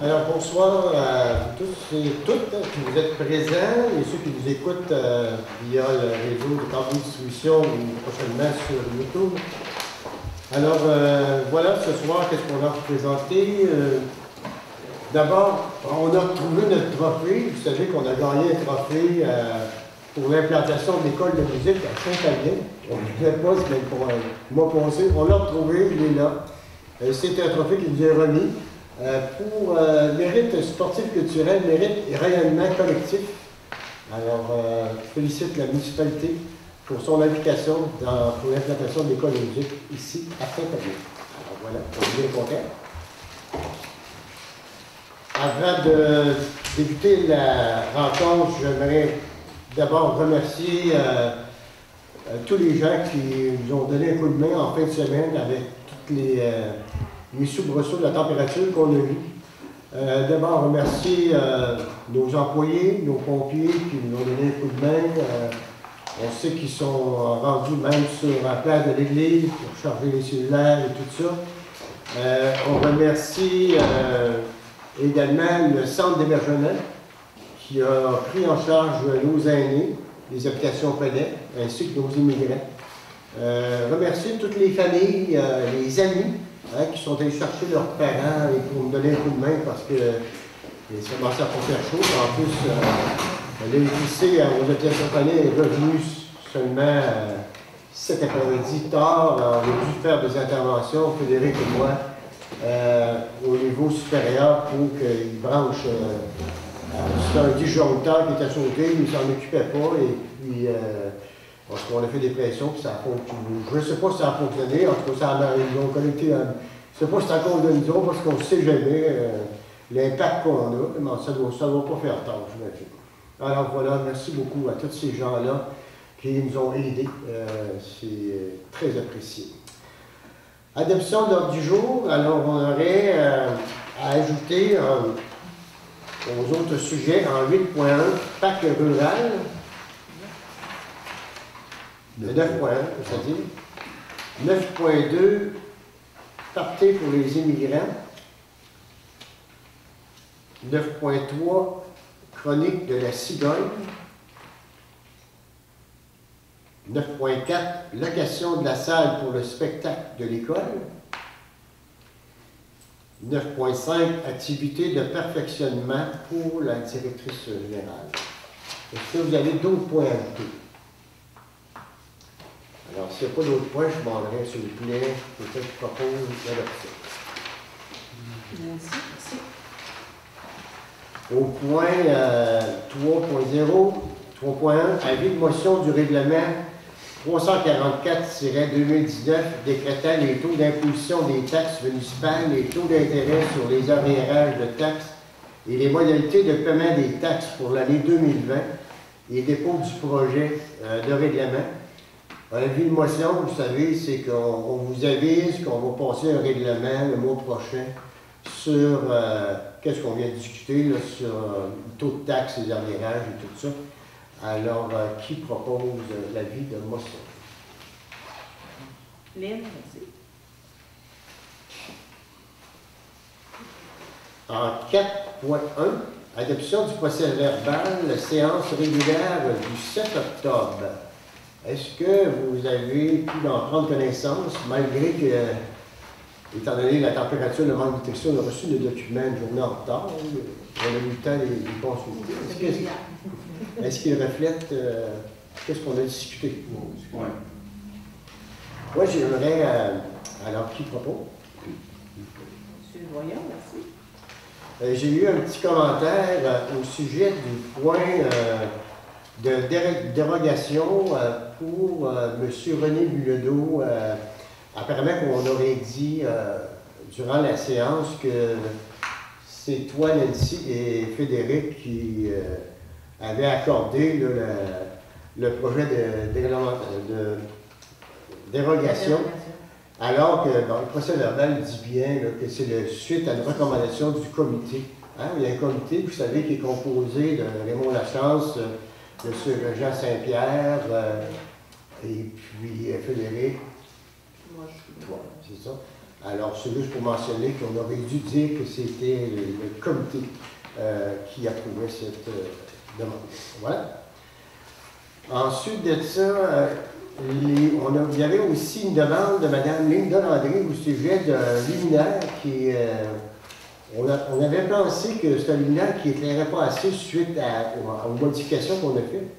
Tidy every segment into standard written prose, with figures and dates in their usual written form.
Alors, bonsoir à vous tous et toutes qui vous êtes présents et ceux qui nous écoutent via le réseau de Câble Distribution ou prochainement sur YouTube. Alors, voilà, ce soir, qu'est-ce qu'on va vous présenter? D'abord, on a retrouvé notre trophée. Vous savez qu'on a gagné un trophée pour l'implantation de l'école de musique à Saint-Fabien. On ne le savait pas, mais pour le mois passé, on l'a retrouvé, il est là. C'est un trophée qui nous est remis. Pour mérite sportif culturel, mérite et rayonnement collectif. Alors, je félicite la municipalité pour son implication pour l'implantation de l'école de musique ici à Saint-Fabien. Alors voilà, on est bien content. Avant de débuter la rencontre, j'aimerais d'abord remercier tous les gens qui nous ont donné un coup de main en fin de semaine avec toutes les soubresauts de la température qu'on a eu. D'abord, remercier nos employés, nos pompiers qui nous ont donné un coup de main. On sait qu'ils sont rendus même sur la place de l'église pour charger les cellulaires et tout ça. On remercie également le centre d'hébergement qui a pris en charge nos aînés, les habitations Pellet, ainsi que nos immigrants. Remercier toutes les familles, les amis, qui sont allés chercher leurs parents et pour me donner un coup de main parce que ça commençait à faire chaud. En plus, l'électricité aux hôtels Saint-Palais est revenue seulement cet après-midi tard. On a dû faire des interventions, Frédéric et moi, au niveau supérieur pour qu'ils branchent c'est un disjoncteur qui était sauté, mais il ne s'en occupait pas. Et puis, parce qu'on a fait des pressions, puis ça a fonctionné. Je ne sais pas si ça a fonctionné, en tout cas, ça a connecté. Je ne sais pas si c'est à cause de nous autres, parce qu'on ne sait jamais l'impact qu'on a, mais ça ne doit pas faire tard, j'imagine. Alors voilà, merci beaucoup à tous ces gens-là qui nous ont aidés. C'est très apprécié. Adoption de l'ordre du jour, alors on aurait à ajouter aux autres sujets en 8.1, parc rural. 9.1, c'est-à-dire. 9.2, party pour les immigrants. 9.3, chronique de la cigogne. 9.4, location de la salle pour le spectacle de l'école. 9.5, activité de perfectionnement pour la directrice générale. Est-ce que vous avez d'autres points à ajouter? Alors, s'il n'y a pas d'autres points, je demanderai, s'il vous plaît, peut-être que je propose l'adoption. Merci. Au point 3.0, 3.1, avis de motion du règlement 344-2019 décrétant les taux d'imposition des taxes municipales, les taux d'intérêt sur les arrérages de taxes et les modalités de paiement des taxes pour l'année 2020 et dépôt du projet de règlement. L'avis de motion, vous savez, c'est qu'on vous avise qu'on va passer un règlement le mois prochain sur qu'est-ce qu'on vient de discuter, là, sur le taux de taxes, les arrérages et tout ça. Alors, qui propose l'avis de motion? Lynn, merci. En 4.1, adoption du procès-verbal, séance régulière du 7 octobre. Est-ce que vous avez pu en prendre connaissance, malgré que, étant donné la température, le manque de texture, on a reçu le document une journée en retard, on a eu le temps de les consulter. Est-ce qu'il reflète qu'est-ce qu'on a discuté? Oui. Moi, j'aimerais, alors, qui propose? Monsieur Voyant, merci. J'ai eu un petit commentaire au sujet du point de dérogation pour M. René Bilodeau. Apparemment qu'on aurait dit durant la séance que c'est toi, Nancy et Frédéric qui avaient accordé le projet de dérogation. Alors que dans le procès-verbal dit bien là, que c'est suite à une recommandation du comité. Hein? Il y a un comité, vous savez, qui est composé de Raymond Lachance, M. Jean Saint-Pierre, et puis Frédéric. Moi, je suis toi, c'est ça. Alors, c'est juste pour mentionner qu'on aurait dû dire que c'était le comité qui approuvait cette demande. Voilà. Ensuite de ça, il y avait aussi une demande de Mme Linda Landry au sujet d'un luminaire qui... on avait pensé que c'est un luminaire qui n'éclairait pas assez suite aux modifications qu'on a faites.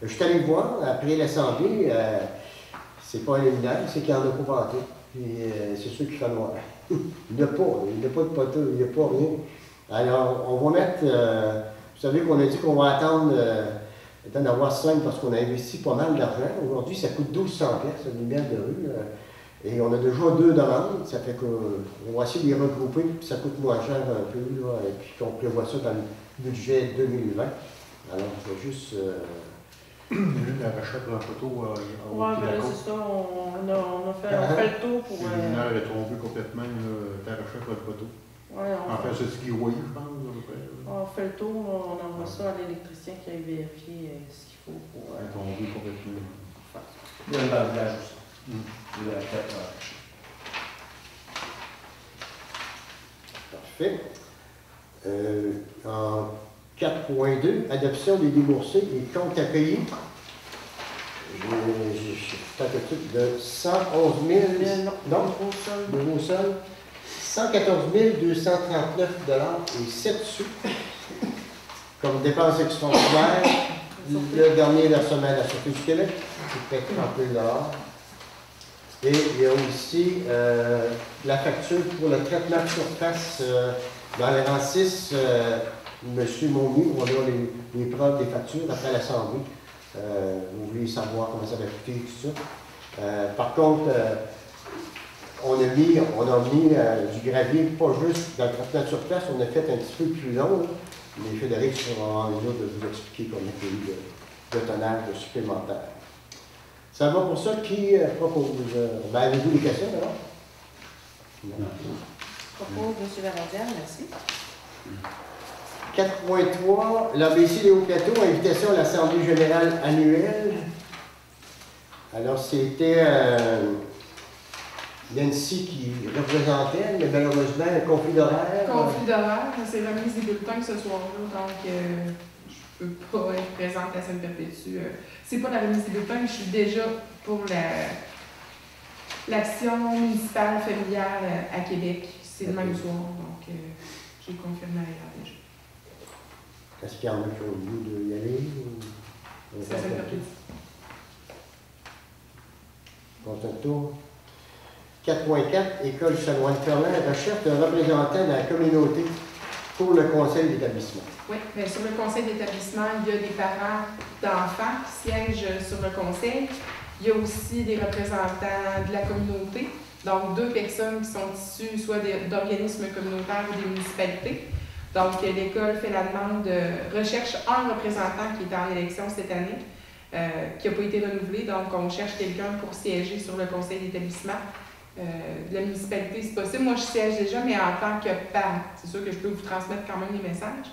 Je suis allé voir, après l'Assemblée, c'est pas un luminaire, c'est qu'il n'y en a pas partout. Puis c'est sûr qu'il fait noir. Il n'y a pas de poteau, il n'y a pas rien. Alors, on va mettre... vous savez qu'on a dit qu'on va attendre d'en avoir 5 parce qu'on a investi pas mal d'argent. Aujourd'hui, ça coûte 1200 pièces, une lumière de rue. Et on a déjà 2 demandes. Ça fait qu'on va essayer de les regrouper, puis ça coûte moins cher un peu. Là, et puis qu'on prévoit ça dans le budget 2020. Alors, je vais juste... La rachat pour la photo Oui, ben c'est ça, on fait le tour pour... Le luminaire est tombé complètement, la rachat pour la photo. Ouais, en fait, c'est ce qui est voyé, je pense, à peu près. On fait le tour, on envoie ça à l'électricien qui a vérifié ce qu'il faut pour... Elle est tombée complètement. Il y a un bandage aussi. Il y a la tête. Parfait. En 4.2, adoption des déboursés et comptes à payer. J'ai fait un truc de 111 000. Non, nouveau sol. 114 239 et 7 sous. Comme dépenses extraordinaires, le dernier versement de la Sûreté du Québec, qui fait 30 000 $. Et il y a aussi la facture pour le traitement de surface dans le rang 6. M. Monnier, on a les preuves des factures après l'Assemblée. Vous voulez savoir comment ça va coûter, tout ça. Par contre, on a mis du gravier, pas juste dans le traitement de surface, on a fait un petit peu plus long. Là. Mais Frédéric sera en mesure de vous expliquer combien il y a eu de tonnage supplémentaire. Ça va pour ça qui propose. Avez-vous des questions alors? Propose M. Lavandière, merci. 4.3, l'ABC des Hauts-Plateaux, invitation à l'Assemblée générale annuelle. Alors, c'était Nancy qui représentait, mais malheureusement, un conflit d'horaire. Conflit d'horaire, c'est remise des bulletins ce soir-là, donc je ne peux pas être présente la semaine perpétue. C'est pas la remise des bulletins, je suis déjà pour l'action municipale familiale à Québec. C'est le même soir, donc j'ai confirmé ailleurs déjà. Est-ce qu'il y en a qui ont le goût d'y aller? C'est la semaine perpétue. Contre tour. 4.4, École Chanoine-Ferland recherche un représentant de la communauté pour le conseil d'établissement. Oui, bien, sur le conseil d'établissement, il y a des parents d'enfants qui siègent sur le conseil. Il y a aussi des représentants de la communauté, donc 2 personnes qui sont issues soit d'organismes communautaires ou des municipalités. Donc, l'école fait la demande de recherche un représentant qui est en élection cette année, qui n'a pas été renouvelé. Donc, on cherche quelqu'un pour siéger sur le conseil d'établissement. De la municipalité, c'est possible. Moi, je siège déjà, mais en tant que parent. C'est sûr que je peux vous transmettre quand même les messages.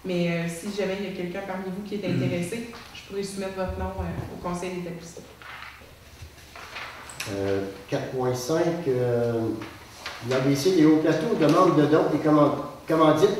Mais si jamais il y a quelqu'un parmi vous qui est intéressé, je pourrais soumettre votre nom au conseil d'établissement. 4.5, l'ABC des Hauts-Plateaux demande de dons et commandites.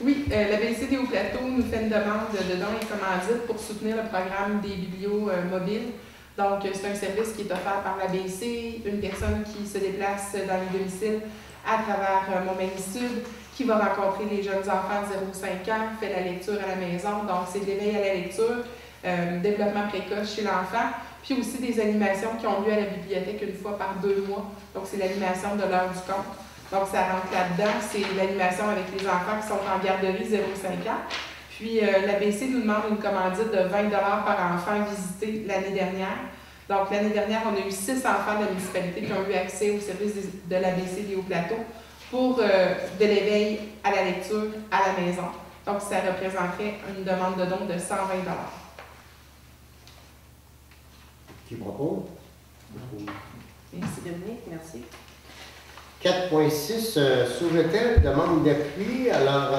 Oui, l'ABC des Hauts-Plateaux nous fait une demande de dons et commandites pour soutenir le programme des biblios mobiles. Donc, c'est un service qui est offert par l'ABC, une personne qui se déplace dans les domiciles à travers Montmagny-Sud, qui va rencontrer les jeunes enfants de 0-5 ans, fait la lecture à la maison. Donc, c'est de l'éveil à la lecture, développement précoce chez l'enfant, puis aussi des animations qui ont lieu à la bibliothèque une fois par 2 mois. Donc, c'est l'animation de l'heure du conte. Donc, ça rentre là-dedans. C'est l'animation avec les enfants qui sont en garderie 0-5 ans. Puis, l'ABC nous demande une commandite de 20 $ par enfant visité l'année dernière. Donc, l'année dernière, on a eu 6 enfants de la municipalité qui ont eu accès au service de l'ABC des Hauts-Plateaux pour de l'éveil à la lecture à la maison. Donc, ça représenterait une demande de don de 120 $. Qui propose? Merci Dominique, merci. 4.6, Sauvetel demande d'appui. Alors,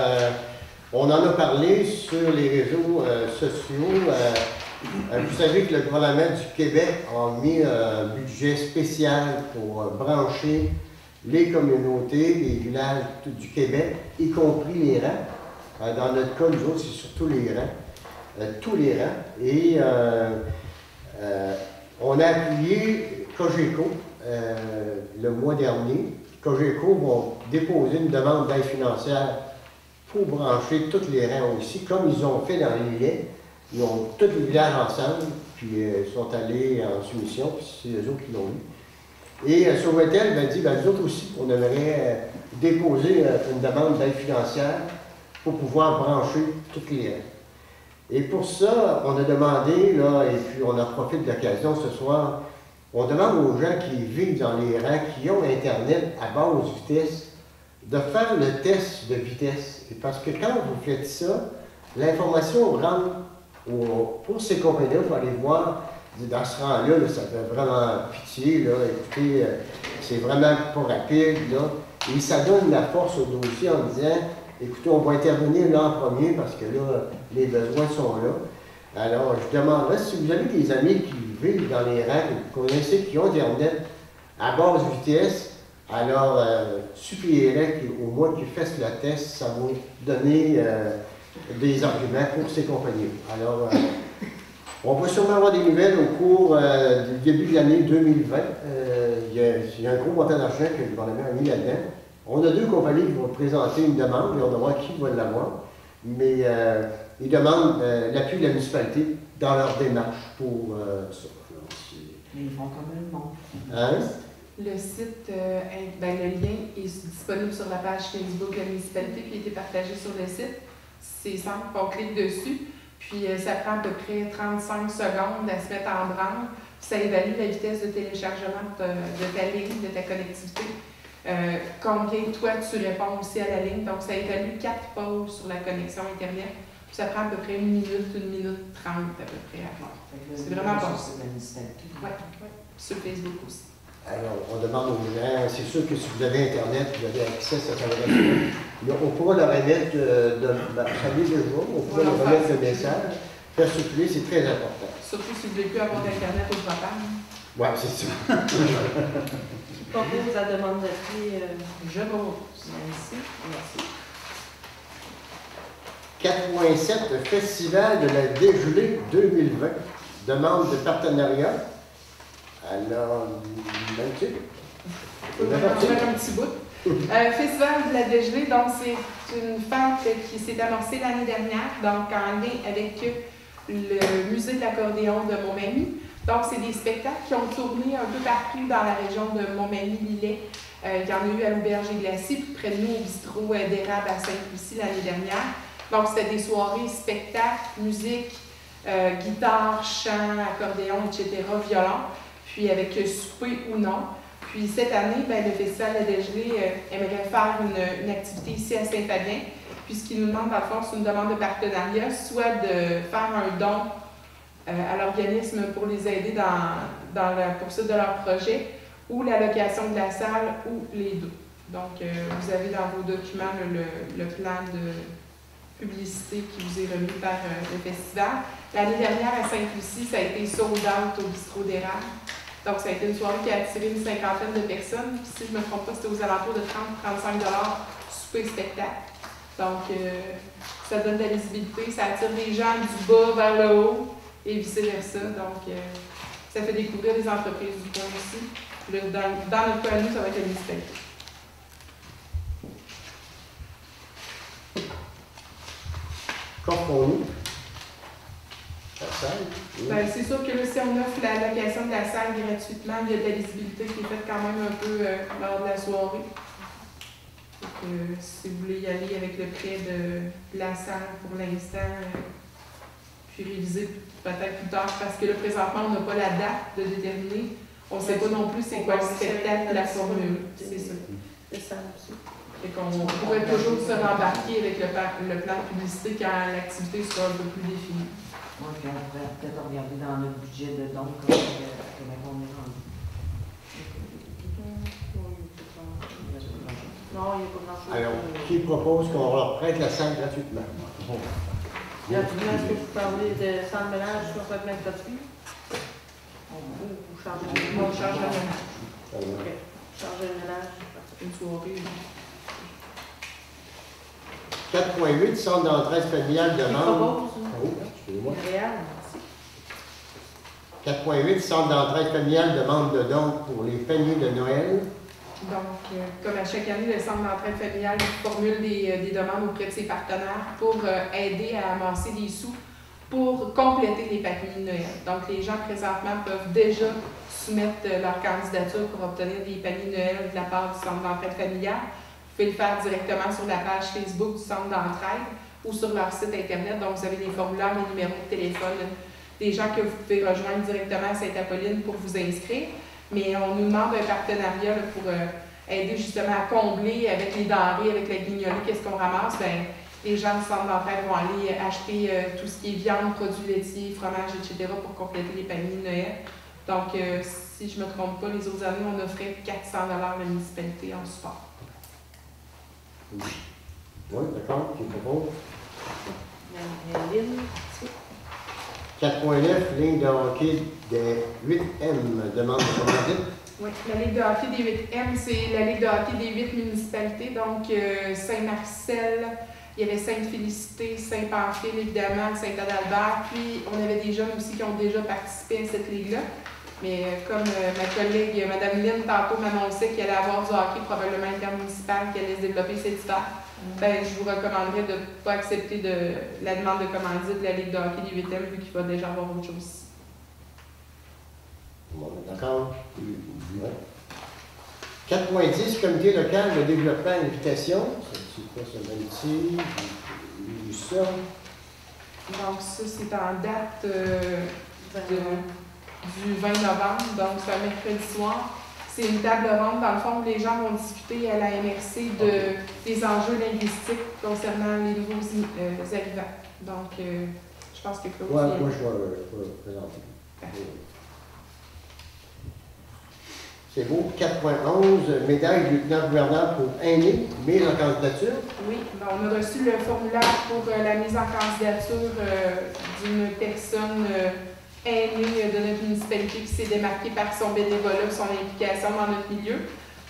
on en a parlé sur les réseaux sociaux. Vous savez que le gouvernement du Québec a mis un budget spécial pour brancher les communautés, les villages du Québec, y compris les rangs. Dans notre cas, nous autres, c'est surtout les rangs, tous les rangs. Et on a appuyé Cogeco le mois dernier. Cogeco vont déposer une demande d'aide financière pour brancher tous les rangs aussi, comme ils ont fait dans les Îlets. Ils ont tous les villages ensemble, puis ils sont allés en soumission, puis c'est eux autres qui l'ont eu. Et Sauvetel m'a dit, nous autres aussi, on aimerait déposer une demande d'aide financière pour pouvoir brancher toutes les rangs. Et pour ça, on a demandé, là, et puis on en profite de l'occasion ce soir, on demande aux gens qui vivent dans les rangs, qui ont Internet à basse vitesse, de faire le test de vitesse. Et parce que quand vous faites ça, l'information rentre pour ces compagnies-là, il faut aller voir, dans ce rang-là, là, ça fait vraiment pitié, là, écoutez, c'est vraiment pas rapide, là, et ça donne la force au dossier en disant, écoutez, on va intervenir là en premier parce que là, les besoins sont là. Alors, je demanderais si vous avez des amis qui vivent dans les rangs, que vous connaissez, qui ont Internet à basse vitesse, alors supplierais qu'au moins qu'ils fassent le test, ça va donner des arguments pour ces compagnies. Alors, on va sûrement avoir des nouvelles au cours du début de l'année 2020. Il y a un gros montant d'argent que le gouvernement a mis là-dedans. On a 2 compagnies qui vont présenter une demande, et on va voir qui va l'avoir. Mais ils demandent l'appui de la municipalité dans leur démarche pour ça. Mais ils font comme le monde. Hein? Le site, le lien est disponible sur la page Facebook de la municipalité, puis il a été partagé sur le site. C'est simple, on clique dessus, puis ça prend à peu près 35 secondes à se mettre en branle. Ça évalue la vitesse de téléchargement de ta ligne, de ta connectivité. Combien toi tu réponds aussi à la ligne. Donc ça évalue 4 pauses sur la connexion Internet. Puis ça prend à peu près 1 minute 30 à peu près à faire. C'est vraiment bon. C'est la municipalité. Oui, sur Facebook aussi. Alors, on demande aux gens, c'est sûr que si vous avez Internet, vous avez accès à cette adresse. On pourra leur remettre, on pourra leur remettre le message. Faire circuler, c'est très important. Surtout si vous ne voulez plus avoir d'Internet au propane. Oui, c'est ça. Je propose la demande d'appui, je monte. Merci. 4.7, Festival de la dégelée 2020. Demande de partenariat. Alors, Mathieu? On va faire un petit bout. Festival de la dégelée, donc c'est une fête qui s'est amorcée l'année dernière, donc en lien avec le musée de l'accordéon de Montmagny. Donc c'est des spectacles qui ont tourné un peu partout dans la région de Montmagny-Lillet. Il y en a eu à l'Auberge et Glacis, puis près de nous au bistrot d'Érable à Sainte-Lucie l'année dernière. Donc c'était des soirées spectacles, musique, guitare, chant, accordéon, etc., violon, puis avec souper ou non. Puis cette année, le Festival de la dégelée aimerait faire une activité ici à Saint-Fabien. Puis ce qu'ils nous demandent, dans le fond, c'est une demande de partenariat, soit de faire un don à l'organisme pour les aider dans la poursuite de leur projet, ou la location de la salle, ou les deux. Donc, vous avez dans vos documents le plan de publicité qui vous est remis par le festival. L'année dernière, à Sainte-Lucie, ça a été sold out au bistrot d'Érable. Donc, ça a été une soirée qui a attiré une 50aine de personnes. Puis, si je ne me trompe pas, c'était aux alentours de 30-35 $ souper spectacle. Donc, ça donne de la visibilité, ça attire des gens du bas vers le haut et vice-versa. Donc, ça fait découvrir les entreprises du coin aussi. Dans notre cas, nous, ça va être la municipalité. Qu'en C'est sûr que là, si on offre la location de la salle gratuitement, il y a de la visibilité qui est faite quand même un peu lors de la soirée. Donc, si vous voulez y aller avec le prêt de la salle pour l'instant, puis réviser peut-être plus tard, parce que là, présentement, on n'a pas la date de déterminer. On ne sait pas non plus c'est quoi le spectacle, la formule. C'est ça. C'est ça aussi. Et qu'on pourrait toujours se rembarquer avec le plan de publicité quand l'activité sera un peu plus définie. Oui, puis on pourrait peut-être regarder dans notre budget de dons comment on est rendu. Non, il n'y a pas grand-chose. Alors, qui propose qu'on leur prête la salle gratuitement? Là, est-ce que vous parlez de centre de ménage sur votre mettre gratuit? Ou charger le ménage? Moi, je charge le ménage. Ok. Charger le ménage. Une soirée. 4.8, centre d'entraide familiale Qui demande. propose? Oh, excusez-moi. Réal, merci. 4.8, centre d'entraide familiale demande de dons pour les paniers de Noël. Donc, comme à chaque année, le Centre d'entraide familiale formule des demandes auprès de ses partenaires pour aider à amasser des sous pour compléter les paniers de Noël. Donc, les gens présentement peuvent déjà soumettre leur candidature pour obtenir des paniers de Noël de la part du Centre d'entraide familiale. Vous pouvez le faire directement sur la page Facebook du Centre d'entraide ou sur leur site Internet. Donc, vous avez les formulaires, les numéros de téléphone, des gens que vous pouvez rejoindre directement à Sainte-Apolline pour vous inscrire. Mais on nous demande un partenariat là, pour aider justement à combler avec les denrées, avec la guignolée, qu'est-ce qu'on ramasse. Bien, les gens du centre d'entraide vont aller acheter tout ce qui est viande, produits laitiers, fromage, etc. pour compléter les paniers de Noël. Donc, si je ne me trompe pas, les autres années, on offrait 400 $ à la municipalité en support. Oui, d'accord, qui propose. Lynn, 4.9, ligne de hockey des 8M demande de commandite. Oui, la Ligue de hockey des 8M, c'est la Ligue de hockey des 8 municipalités. Donc, Saint-Marcel, il y avait Sainte-Félicité, Saint-Pamphile, évidemment, Saint-Adalbert. Puis, on avait des jeunes aussi qui ont déjà participé à cette ligue-là. Mais comme ma collègue, Mme Lynn, tantôt m'annonçait qu'il allait avoir du hockey probablement intermunicipal, qui allait se développer cet hiver, ben, je vous recommanderais de ne pas accepter la demande de commandite de la Ligue de hockey des 8M, vu qu'il va déjà avoir autre chose. Bon, d'accord. Ouais. 4.10, comité local de développement et invitation. C'est quoi ça, Vanity? J'ai vu ça. Donc, ça, c'est en date du 20 novembre, donc c'est un mercredi soir. C'est une table ronde, dans le fond, où les gens vont discuter à la MRC des enjeux linguistiques concernant les nouveaux arrivants. Donc, je pense que Claude... Ouais, moi, je vais présenter. Parfait. C'est beau. 4.11, médaille du lieutenant-gouverneur pour aînés, mise en candidature. Oui, ben, on a reçu le formulaire pour la mise en candidature d'une personne aînée de notre municipalité qui s'est démarquée par son bénévolat et son implication dans notre milieu.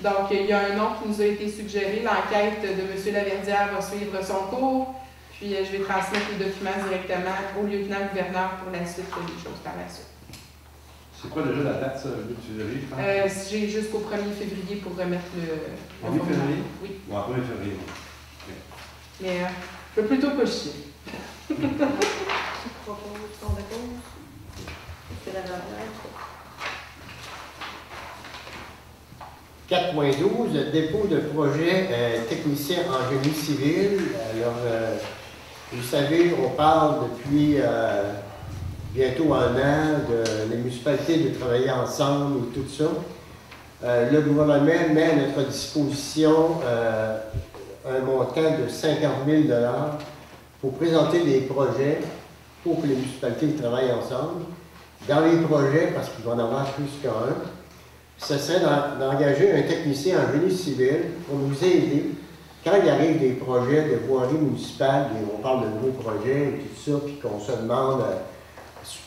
Donc, il y a un nom qui nous a été suggéré. L'enquête de M. Laverdière va suivre son cours. Puis, je vais transmettre les documents directement au lieutenant-gouverneur pour la suite des choses par la suite. C'est quoi déjà la date, ça, que tu avais? J'ai jusqu'au 1er février pour remettre le 1er février? Oui. Bon, 1er février. Mais je veux plutôt pas chier. propose ton dépôt. C'est la dernière. 4.12, dépôt de projet technicien en génie civil. Alors, vous savez, on parle depuis bientôt un an de les municipalités de travailler ensemble et tout ça. Le gouvernement met à notre disposition un montant de 50 000 $ pour présenter des projets pour que les municipalités travaillent ensemble. Dans les projets, parce qu'il va en avoir plus qu'un, ce serait d'engager un technicien en génie civil pour nous aider quand il arrive des projets de voirie municipale, et on parle de nouveaux projets et tout ça, puis qu'on se demande,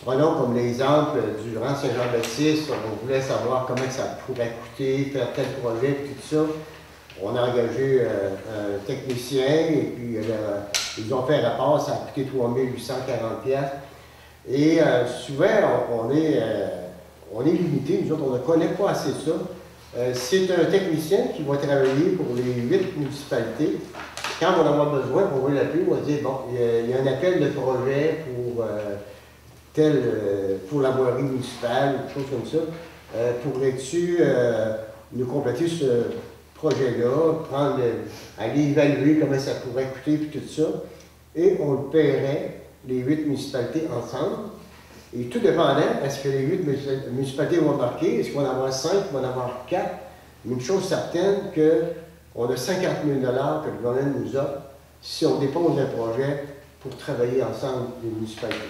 prenons comme l'exemple du rang Saint-Jean-Baptiste, on voulait savoir comment ça pourrait coûter, faire tel projet, et tout ça. On a engagé un technicien et puis ils ont fait un rapport, ça a coûté 3 840 $. Et souvent, on est limité, nous autres, on ne connaît pas assez ça. C'est un technicien qui va travailler pour les 8 municipalités. Quand on va en avoir besoin, on va l'appeler, on va dire, bon, il y a un appel de projet pour la voirie municipale, ou quelque chose comme ça. Pourrais-tu nous compléter ce projet-là, aller évaluer comment ça pourrait coûter, puis tout ça. Et on le paierait, les 8 municipalités ensemble. Et tout dépendant, est-ce que les 8 municipalités vont embarquer, est-ce qu'on va en avoir 5, on va en avoir 4. Mais une chose certaine, qu'on a 50 000 $ que le gouvernement nous offre si on dépose un projet pour travailler ensemble les municipalités.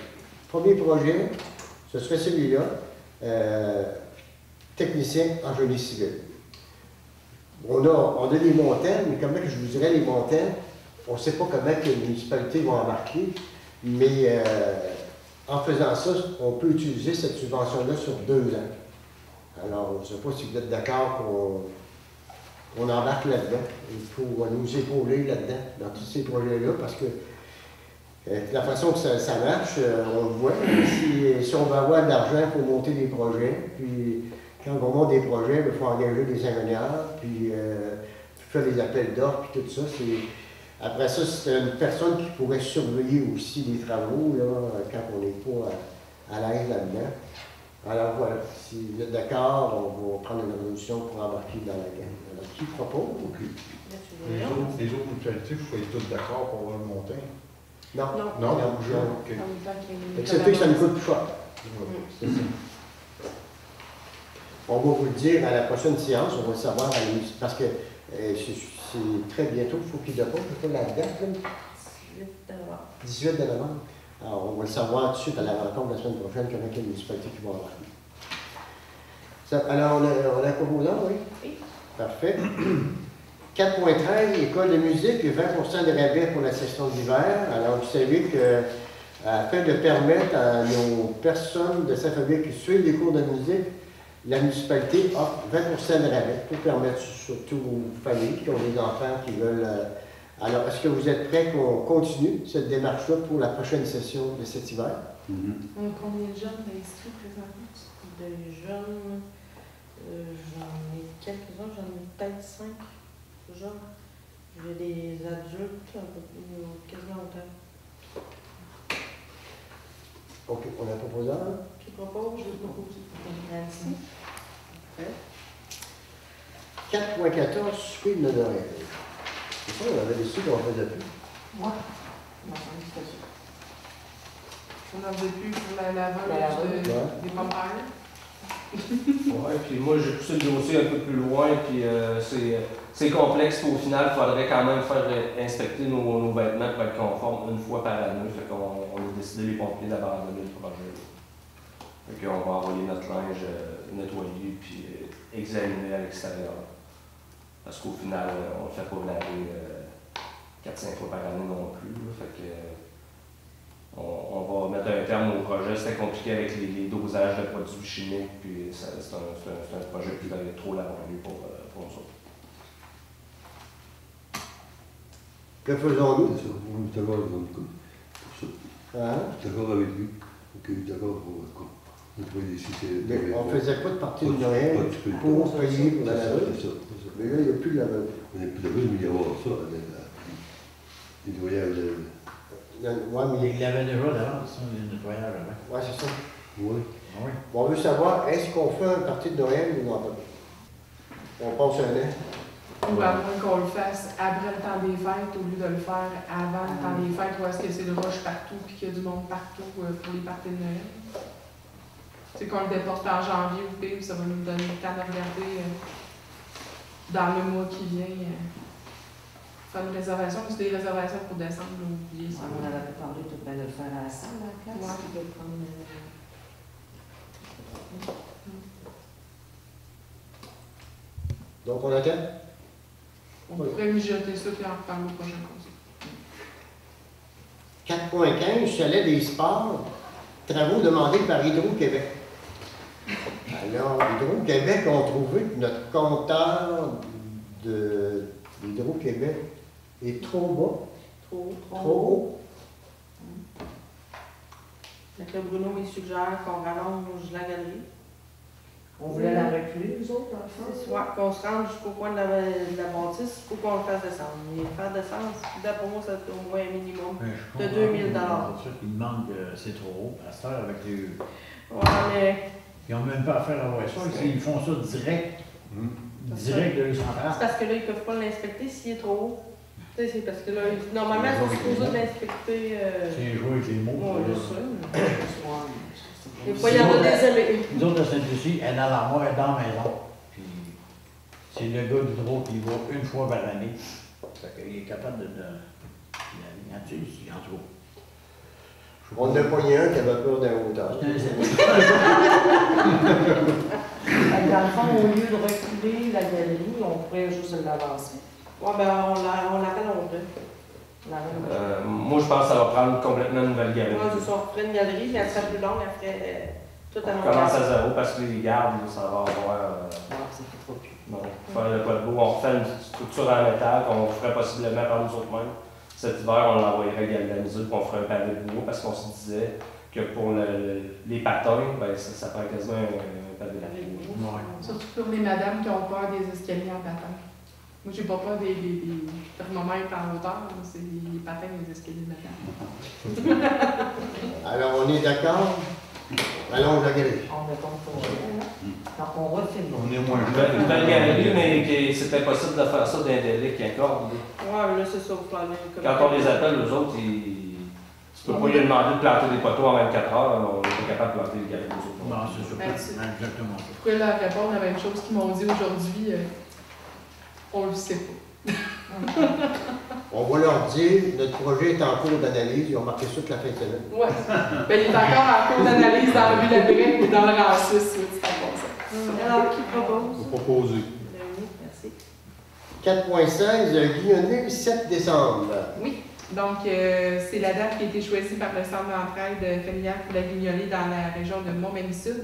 Premier projet, ce serait celui-là, technicien en génie civil. On a des montants, mais comment je vous dirais les montants, on ne sait pas comment que les municipalités vont embarquer. Mais en faisant ça, on peut utiliser cette subvention-là sur 2 ans. Alors, je ne sais pas si vous êtes d'accord qu'on embarque là-dedans. Il faut nous épauler là-dedans, dans tous ces projets-là, parce que la façon que ça marche, on le voit. Si on veut avoir de l'argent, il faut monter des projets. Puis, quand on monte des projets, il faut engager des ingénieurs, puis faire des appels d'offres, puis tout ça. Après ça, c'est une personne qui pourrait surveiller aussi les travaux, là, quand on n'est pas à l'aise là-dedans. Alors voilà, si vous êtes d'accord, on va prendre une résolution pour embarquer dans la gamme. Alors, qui propose? Les autres mutualités, vous soyez tous d'accord pour le monter? Non. Non, non. OK. Excepté que ça nous coûte plus cher. C'est ça. On va vous le dire à la prochaine séance, on va le savoir parce que c'est très bientôt, il faut qu'il dépose, je sais pas la date, là. 18 de novembre. 18 de novembre. Alors, on va le savoir tout de suite à la rencontre la semaine prochaine, qu'il y aura quelques municipalités qui vont embarquer. Alors, on a un composant, oui? Oui. Parfait. 4.13, école de musique et 20% de rabais pour la session d'hiver. Alors, vous savez que, afin de permettre à nos personnes de Saint-Fabien qui suivent des cours de musique, la municipalité offre 20% de rabais pour permettre surtout aux familles qui ont des enfants qui veulent. Alors, est-ce que vous êtes prêts qu'on continue cette démarche-là pour la prochaine session de cet hiver? On a combien de jeunes inscrits présentement? De jeunes, j'en ai quelques-uns, j'en ai peut-être 5 jeunes. J'ai des adultes, un peu plus, quasiment autant. OK, on a un proposeur. Qui propose? Je propose. Merci. 4.14, souper de Noël. C'est ça, on avait décidé qu'on faisait plus. Moi, c'est ça. On en veut plus pour la laveuse Ouais. des pompiers. Ouais, puis moi j'ai poussé le dossier un peu plus loin, puis c'est complexe, puis au final, il faudrait quand même faire inspecter nos vêtements pour être conformes une fois par année. Fait qu'on a décidé, les pompiers, d'abandonner le projet. Fait qu'on va envoyer notre linge nettoyer, puis examiner à l'extérieur. Parce qu'au final, on ne fait pas laver 4-5 fois par année non plus. Là. Fait que, on va mettre un terme au projet. C'était compliqué avec les dosages de produits chimiques, puis c'est un projet qui va être trop laborieux pour nous autres. Que faisons-nous? C'est ça, on est d'accord pour ça. Hein? Je suis d'accord avec lui. Ok, d'accord pour nettoyer ici. Mais on ne faisait pas de partie de Noël pour payer pour la laveuse. C'est ça. Mais là, il n'y a plus de laveuse. On n'est plus de laveuse, mais il y a avoir ça. Les nettoyages. Ouais, mais. Il l'avait déjà d'avance, le nettoyage avant. Ouais, c'est ça. Oui. Oui. Bon, on veut savoir, est-ce qu'on fait une partie de Noël ou non? On passe un an. Ou à moins qu'on le fasse après le temps des fêtes au lieu de le faire avant le temps des fêtes, où est-ce que c'est le rush partout puis qu'il y a du monde partout pour les parties de Noël. C'est qu'on le déporte en janvier ou puis ça va nous donner le temps de regarder dans le mois qui vient. Faire une réservation, c'est des réservations pour décembre, là, oubliez ça. On avait parlé de le faire à la salle, la place. Ouais. Puis de prendre, Donc, on attend? On pourrait mijoter ça puis en reparler au prochain conseil. 4.15, chalet des sports, travaux demandés par Hydro-Québec. Alors, Hydro-Québec ont trouvé que notre compteur d'Hydro-Québec est trop bas, trop haut. Donc là, Bruno, il suggère qu'on rallonge la galerie. on voulait la reculer, nous autres, en fait. Soit qu'on se rende jusqu'au coin de la bâtisse, il faut qu'on le fasse descendre. Mais faire descendre, d'après moi, c'est au moins un minimum. Mais je De 2000 comprends. C'est sûr qu'ils demandent que c'est trop haut. À cette heure, avec les. Ouais, mais Ils n'ont même pas à faire avoir ça. Ils font ça direct. Direct de c'est l'centrale. parce que là, ils ne peuvent pas l'inspecter s'il est trop haut. Tu sais, c'est parce que là, normalement, ils sont supposés l'inspecter. C'est joué avec les mots. Ouais, ça, je là. sais. Ouais. Des fois, il y en a désolé. Nous autres, à Saint-Lucie, elle est dans l'armoire, elle est dans la maison. Puis c'est le gars d'Hydro qui y va une fois par année. Fait qu'il est capable de. En tout cas. On en a pogné un qui avait peur d'un hauteur. Fait que dans le fond, au lieu de reculer la galerie, on pourrait juste l'avancer. Ouais, ben, on l'appelle en deux. Moi, je pense que ça va prendre complètement une nouvelle galerie. Moi, je ferais une galerie, mais elle serait plus longue, elle ferait tout à On longueur. commence à zéro parce que les gardes, ça va avoir. Alors, ça fait trop plus. Bon, faire le pas de beau, on refait une structure en métal qu'on ferait possiblement par nous autres mêmes. Cet hiver, on l'envoyerait galvaniser puis on ferait un pavé de bois parce qu'on se disait que pour les patins, ben, ça prend quasiment un pavé de bois. Surtout pour les madames qui ont peur des escaliers en patin. Moi, j'ai pas peur des thermomètres en hauteur, mais c'est les patins et les escaliers de madame. Alors, on est d'accord? Allons la galerie. On ne compte pas. Donc, on refait On est moins Une belle galerie, mais que c'était possible de faire ça d'un délai qui accorde. Ouais, là, c'est ça, vous parlez comme. Quand on les appelle, eux autres, tu peux pas lui demander de planter des poteaux en 24 heures, on n'est pas capable de planter des galeries aux autres. Non, c'est ça. Exactement. Je pourrais leur répondre à la même chose qu'ils m'ont dit aujourd'hui. On le sait pas. On va leur dire, notre projet est en cours d'analyse, ils ont marqué ça toute la fin de semaine. Ouais. Ben, il est encore en cours d'analyse dans le Vue-la-Brève et dans le RACIS, c'est pas bon ça. Alors, qui propose? Vous proposez. Merci. 4.16, Guillonnet, 7 décembre. Oui. Donc, c'est la date qui a été choisie par le Centre d'entraide familiale pour la Guignolée dans la région de Montmagny-Sud.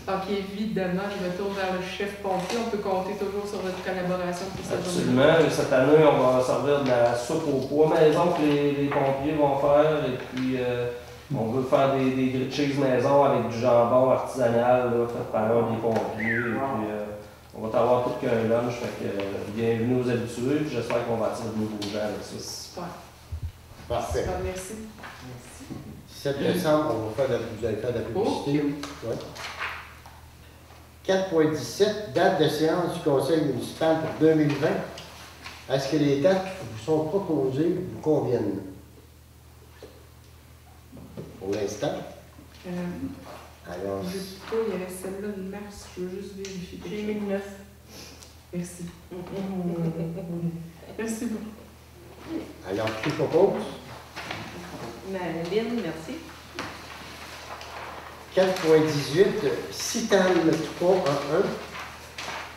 Donc, évidemment, je me tourne vers le chef pompier. On peut compter toujours sur votre collaboration pour cette journée. Absolument. Cette année, on va servir de la soupe au pois maison que les pompiers vont faire. Et puis, on veut faire des grilled cheese maison avec du jambon artisanal là, fait par un des pompiers. Et puis, on va t'avoir tout qu'un lunch. Fait que, bienvenue aux habitués. J'espère qu'on va attirer de nouveaux gens avec ça. Super. Parfait. Super, merci. 7 décembre, vous allez faire de la publicité. Ouais. 4.17, date de séance du Conseil municipal pour 2020. Est-ce que les dates qui vous sont proposées vous conviennent? Pour l'instant. Alors, Je sais pas, il y avait celle-là de mars, je veux juste vérifier. J'ai mis le 9. Merci. Merci beaucoup. alors qui propose? Madeline, merci. 4.18, CITAM 311.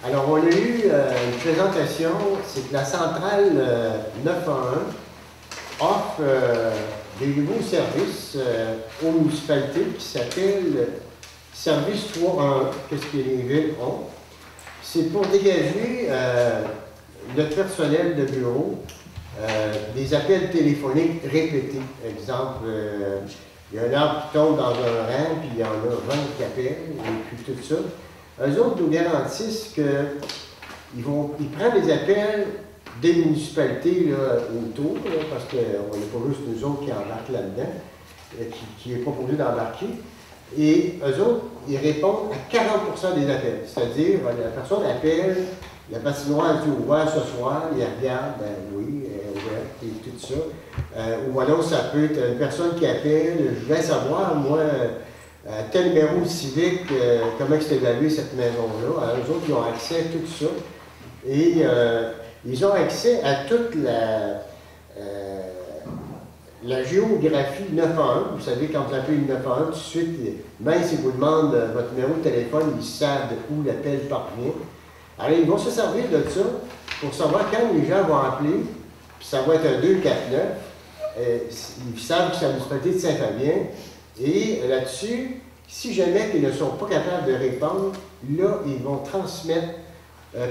Alors, on a eu une présentation, c'est que la centrale 911 offre des nouveaux services aux municipalités qui s'appellent Service 311, qu'est-ce que les villes ont. C'est pour dégager le personnel de bureau des appels téléphoniques répétés. Exemple, il y a un arbre qui tombe dans un rang, puis il y en a 20 qui appellent, et puis tout ça. Eux autres nous garantissent qu'ils prennent les appels des municipalités là, autour, là, parce qu'on n'est pas juste nous autres qui embarquent là-dedans, qui est proposé d'embarquer. Et eux autres, ils répondent à 40% des appels. C'est-à-dire, la personne appelle, la patinoire est ouverte ce soir, il regarde, ben oui, elle est ouverte, et tout ça. Ou alors, ça peut être une personne qui appelle, je voudrais savoir, moi, tel numéro civique, comment est évalué cette maison-là. Alors, eux autres, ils ont accès à tout ça. Et ils ont accès à toute la géographie 911. Vous savez, quand vous appelez une 911, tout de suite, même si vous demandent votre numéro de téléphone, ils savent où l'appel parvient. Alors, ils vont se servir de ça pour savoir quand les gens vont appeler, puis ça va être un 249. Ils savent que c'est la municipalité de Saint-Fabien. Et là-dessus, si jamais ils ne sont pas capables de répondre, là, ils vont transmettre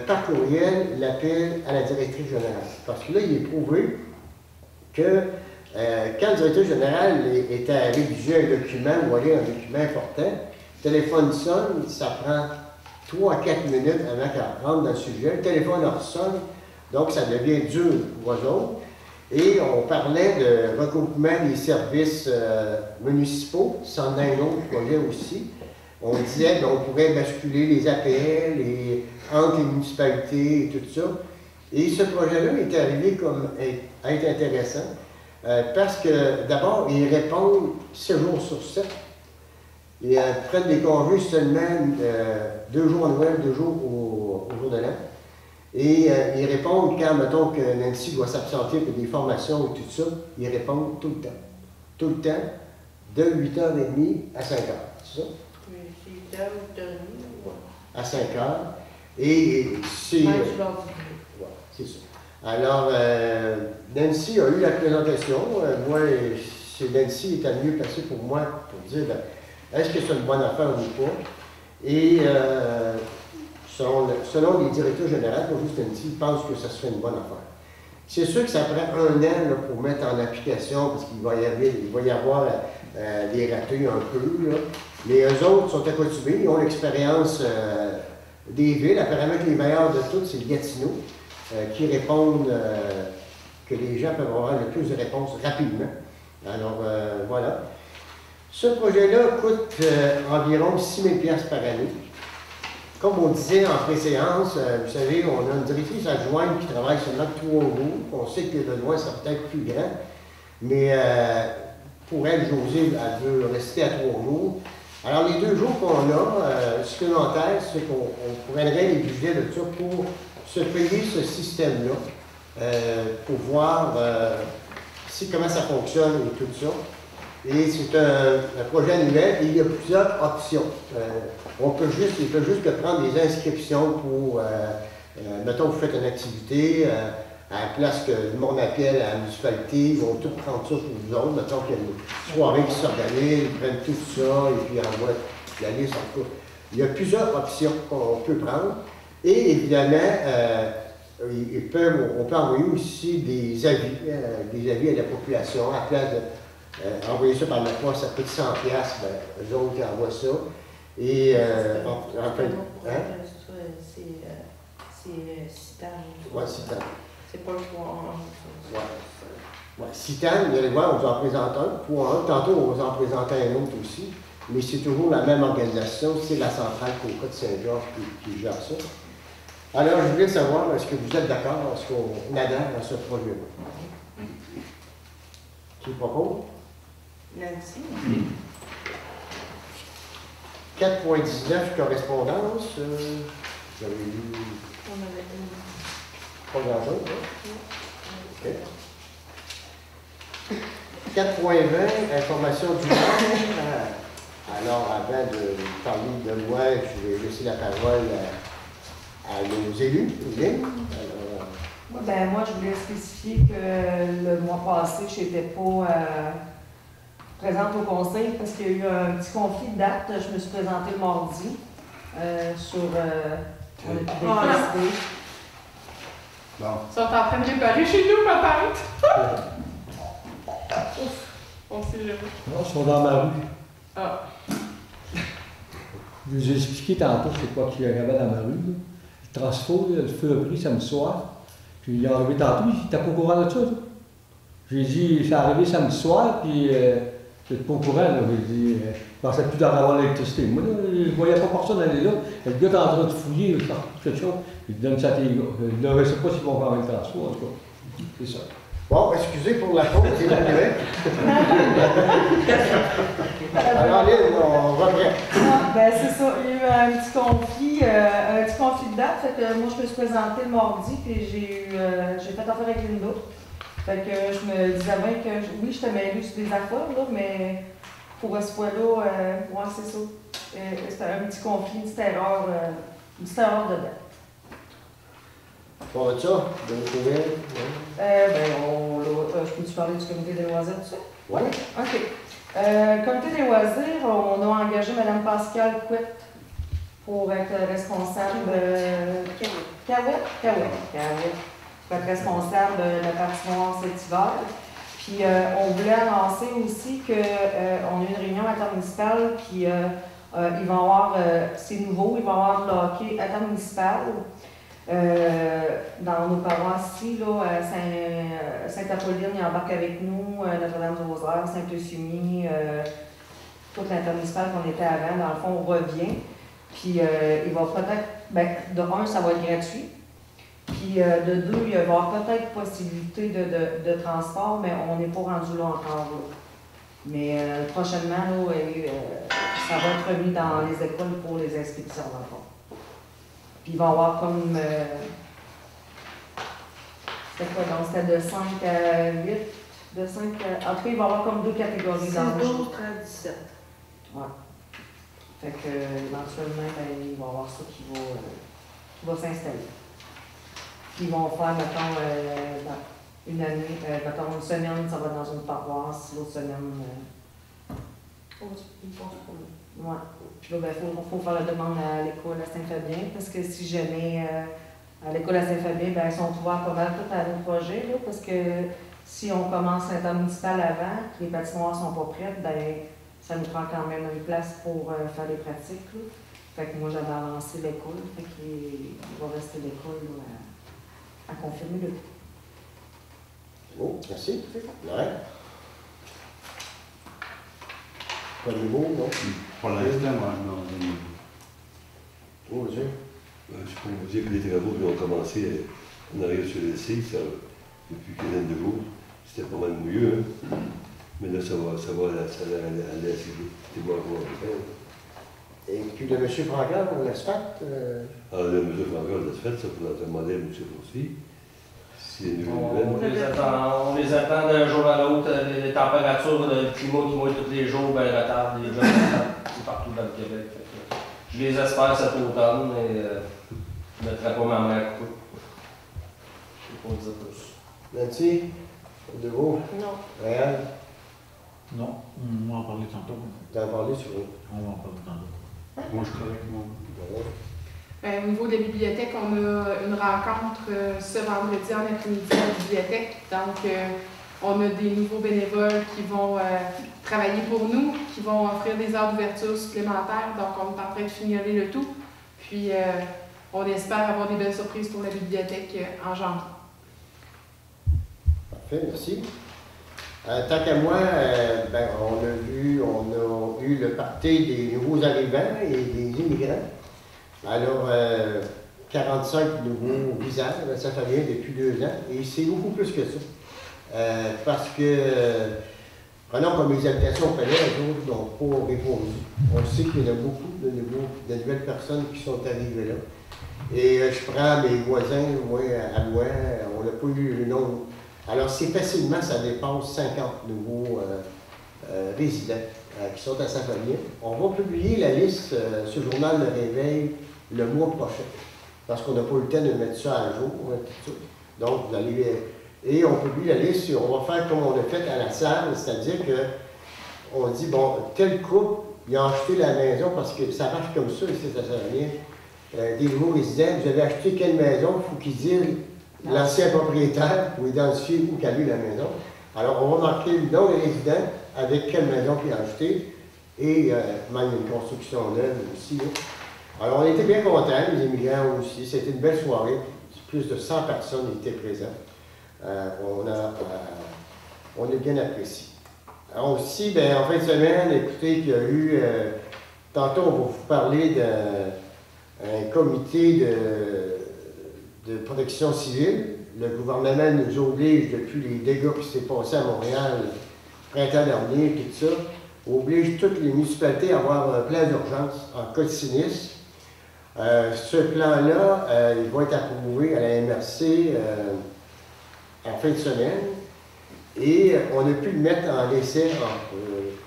par courriel l'appel à la directrice générale. Parce que là, il est prouvé que quand le directeur général était à rédiger un document ou à lire un document important, le téléphone sonne, ça prend 3 à 4 minutes avant qu'elle rentre dans le sujet. Le téléphone leur sonne, donc ça devient dur pour eux autres. Et on parlait de regroupement des services municipaux, c'en est un autre projet aussi. On disait qu'on pourrait basculer les APL entre les municipalités et tout ça. Et ce projet-là est arrivé comme à être intéressant parce que d'abord, ils répondent 7 jours sur 7. Ils prennent des congés seulement 2 jours à Noël, 2 jours au jour de l'an. Et ils répondent quand, mettons, que Nancy doit s'absenter pour des formations et tout ça, ils répondent tout le temps. Tout le temps, de 8h30 à 5h. C'est ça? Oui, 8h, 8h30. À 5h. Et c'est. Ouais, c'est ça. Alors, Nancy a eu la présentation. Moi, c'est Nancy était mieux placée pour moi pour dire est-ce que c'est une bonne affaire ou pas. Et selon les directeurs généraux, comme juste Nancy, ils pensent que ça serait une bonne affaire. C'est sûr que ça prend un an là, pour mettre en application, parce qu'il va y avoir des ratés un peu. Là. Mais eux autres sont accoutumés, ils ont l'expérience des villes. Apparemment que les meilleurs de toutes, c'est Gatineau, qui répondent, que les gens peuvent avoir le plus de réponses rapidement. Alors, voilà. Ce projet-là coûte environ 6 000 $ par année. Comme on disait en préséance, vous savez, on a une directrice adjointe qui travaille seulement 3 jours. On sait que le besoin sera peut-être plus grand, mais pour elle, Josée, elle veut rester à 3 jours. Alors, les 2 jours qu'on a supplémentaires, c'est qu'on prendrait les budgets de ça pour se payer ce système-là, pour voir comment ça fonctionne et tout ça. Et c'est un projet annuel et il y a plusieurs options. Il peut juste que prendre des inscriptions pour, mettons, vous faites une activité, à la place que le monde appelle à la municipalité, ils vont tout prendre ça pour vous autres. Mettons qu'il y a une soirée qui s'organise, ils prennent tout ça et puis envoient la liste en cours. Il y a plusieurs options qu'on peut prendre. Et évidemment, on peut envoyer aussi des avis à la population à la place de envoyer ça par la poste, ça coûte 100 $, ben, eux autres qui envoient ça. Et c'est Citan. Oui, Citan. C'est pas le point. Ouais, Citan, vous allez voir, on vous en présente un. Point 1, tantôt on vous en présente un autre aussi. Mais c'est toujours la même organisation, c'est la centrale Coca de Saint-Georges qui gère ça. Alors, je voulais savoir, est-ce que vous êtes d'accord, est-ce qu'on adhère à ce projet-là? Qui propose? Nancy. 4.19, correspondance. Vous avez lu. On avait dit. Pas grand-chose, hein? OK. 4.20, information du maire. Alors, avant de parler de loi, je vais laisser la parole à nos élus. Moi, je voulais spécifier que le mois passé, je n'étais pas présente au conseil parce qu'il y a eu un petit conflit de date. Je me suis présentée le mardi sur on a pu décider. Bon. Ils sont en train de réparer chez nous, peut-être. Ouf, on sait jamais. Non, ils sont dans ma rue. Ah. Je vous ai expliqué tantôt c'est quoi qui arrivait dans ma rue. Là. Le transfo, le feu a pris samedi soir. Puis il est arrivé tantôt, il n'était pas au courant de ça. J'ai dit, c'est arrivé samedi soir, puis j'étais pas au courant. J'ai dit, je pensais plus d'en avoir l'électricité. Moi, là, je ne voyais pas personne aller là. Le gars était en train de fouiller, il sort quelque chose. Il donne ça à tes gars. Je ne sais pas s'ils vont faire le transfo, en tout cas. C'est ça. Bon, excusez pour la faute, c'est la nouvelle. Alors, Lynn, on revient. C'est ça. Il y a eu un petit conflit de date. Fait que moi, je me suis présentée le mardi, puis j'ai fait affaire avec Linda. Fait que je me disais bien que, oui, je t'ai mêlée sur des affaires, là, mais pour ce fois-là, ouais, c'est ça. C'était un petit conflit, une petite erreur de date. Pas ça, de nouvelles. Je peux-tu parler du comité des loisirs, tout ça? Oui. OK. Comité des loisirs, on a engagé Mme Pascale Couette pour être responsable pour être responsable de la patinoire cet hiver. Puis on voulait annoncer aussi qu'on a eu une réunion intermunicipale, puis il va y avoir, c'est nouveau, il va y avoir de l'hockey intermunicipal. Dans nos paroisses ici, là, Sainte-Apolline, il embarque avec nous, Notre-Dame-du-Rosaire, Saint-Eussémie, toute l'intermunicipale qu'on était avant, dans le fond, on revient. Puis il va peut-être, de un, ça va être gratuit. Puis de deux, il va y avoir peut-être possibilité de transport, mais on n'est pas rendu là encore. Là. Mais prochainement, là, ça va être remis dans les écoles pour les inscriptions, dans le fond. Puis il va y avoir comme. C'était quoi donc? C'était de 5 à 8. De 5 à. En tout cas, il va y avoir comme 2 catégories d'âge. 12 à 17. Ouais. Fait que éventuellement, il va y avoir ça qui va s'installer. qui vont faire, mettons, une année, mettons, une semaine, ça va dans une paroisse, l'autre semaine. Ouais. Puis là, faut faire la demande à l'école à Saint-Fabien, parce que si jamais à l'école à Saint-Fabien, ben, ils sont ouverts pas mal tout à nos projets, là, parce que si on commence l'intermunicipal avant, que les patinoires sont pas prêtes, ben, ça nous prend quand même une place pour faire les pratiques. Là. Fait que moi, j'avais avancé l'école, fait qu'il va rester l'école à confirmer le tout. Bon, merci. Ouais. Pas de nouveau, non? Pour l'instant, moi, non. Oh, monsieur. Je peux vous dire que les travaux qui ont commencé en arrière sur le site, depuis une quinzaine de jours, c'était pas mal mouilleux, hein? Mais là, ça va aller assez vite. C'est moi qui vais faire. Et puis le monsieur Francal, on l'asphalte? Ah, le monsieur Francal, l'asphalte, ça pourrait demander à M. aussi. Si les nouvelles On les attend d'un jour à l'autre. Les températures, le climat qui mouille tous les jours, ben retardent les gens partout dans le Québec. Je les espère cet automne, mais je ne mettrai pas ma main à couper. Je ne vais pas dire plus. Nancy? De vous? Non. Réal? Non, on va en parler tantôt. T'en parlé sur eux? On va en parler tantôt. Moi, je suis correct, moi. Au niveau des bibliothèques, on a une rencontre ce vendredi en après-midi à la bibliothèque. Donc, on a des nouveaux bénévoles qui vont travailler pour nous, qui vont offrir des heures d'ouverture supplémentaires. Donc, on est en train de fignoler le tout. Puis, on espère avoir des belles surprises pour la bibliothèque en janvier. Parfait, merci. Tant qu'à moi, ben, on a eu le party des nouveaux arrivants et des immigrants. Alors, 45 nouveaux visages, ça fait bien depuis 2 ans, et c'est beaucoup plus que ça. Parce que, prenons comme les habitations au palais, les autres n'ont pas répondu. On sait qu'il y en a beaucoup de nouvelles personnes qui sont arrivées là. Et je prends mes voisins, moi, à moi, on n'a pas eu le nombre. Alors, c'est facilement, ça dépasse 50 nouveaux résidents qui sont à Saint-Fabien. On va publier la liste sur le journal Le Réveil le mois prochain, parce qu'on n'a pas eu le temps de mettre ça à jour. Tout ça. Donc, vous allez... Et on publie la liste, on va faire comme on a fait à la salle, c'est-à-dire qu'on dit, bon, tel couple, il a acheté la maison, parce que ça marche comme ça, ici, ça sert à rien. Des nouveaux résidents, vous avez acheté quelle maison, il faut qu'ils disent l'ancien propriétaire pour identifier où qu'a eu la maison. Alors, on va marquer le nom des résidents avec quelle maison qu'il a acheté et même une construction neuve aussi. Là. Alors, on était bien contents, les immigrants aussi. C'était une belle soirée. Plus de 100 personnes étaient présentes. On a bien apprécié. Alors aussi, bien, en fin de semaine, écoutez, qu'il y a eu... tantôt, on va vous parler d'un comité de protection civile. Le gouvernement nous oblige, depuis les dégâts qui s'est passés à Montréal le printemps dernier, tout ça, oblige toutes les municipalités à avoir un plan d'urgence en cas de sinistre. Ce plan-là, il va être approuvé à la MRC en fin de semaine et on a pu le mettre en essai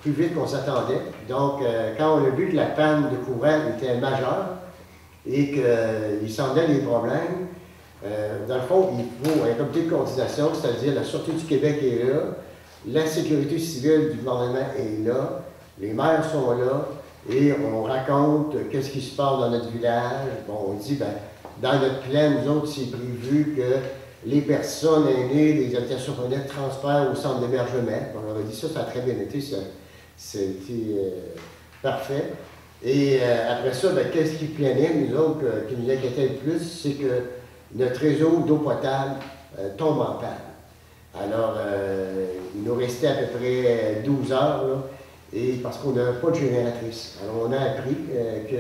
plus vite qu'on s'attendait. Donc, quand on a vu que la panne de courant était majeure et qu'il semblait des problèmes, dans le fond, il faut un comité de coordination, c'est-à-dire la Sûreté du Québec est là, la sécurité civile du gouvernement est là, les maires sont là, et on raconte qu'est-ce qui se passe dans notre village. Bon, on dit, ben, dans notre plan, nous autres, c'est prévu que les personnes aînées, les habitations permanentes transfèrent au centre d'hébergement. On leur a dit ça, ça a très bien été, c'était parfait. Et après ça, ben, qu'est-ce qui planait, nous autres, qui nous inquiétait le plus, c'est que notre réseau d'eau potable tombe en panne. Alors, il nous restait à peu près 12 heures, là, et parce qu'on n'a pas de génératrice. Alors, on a appris qu'il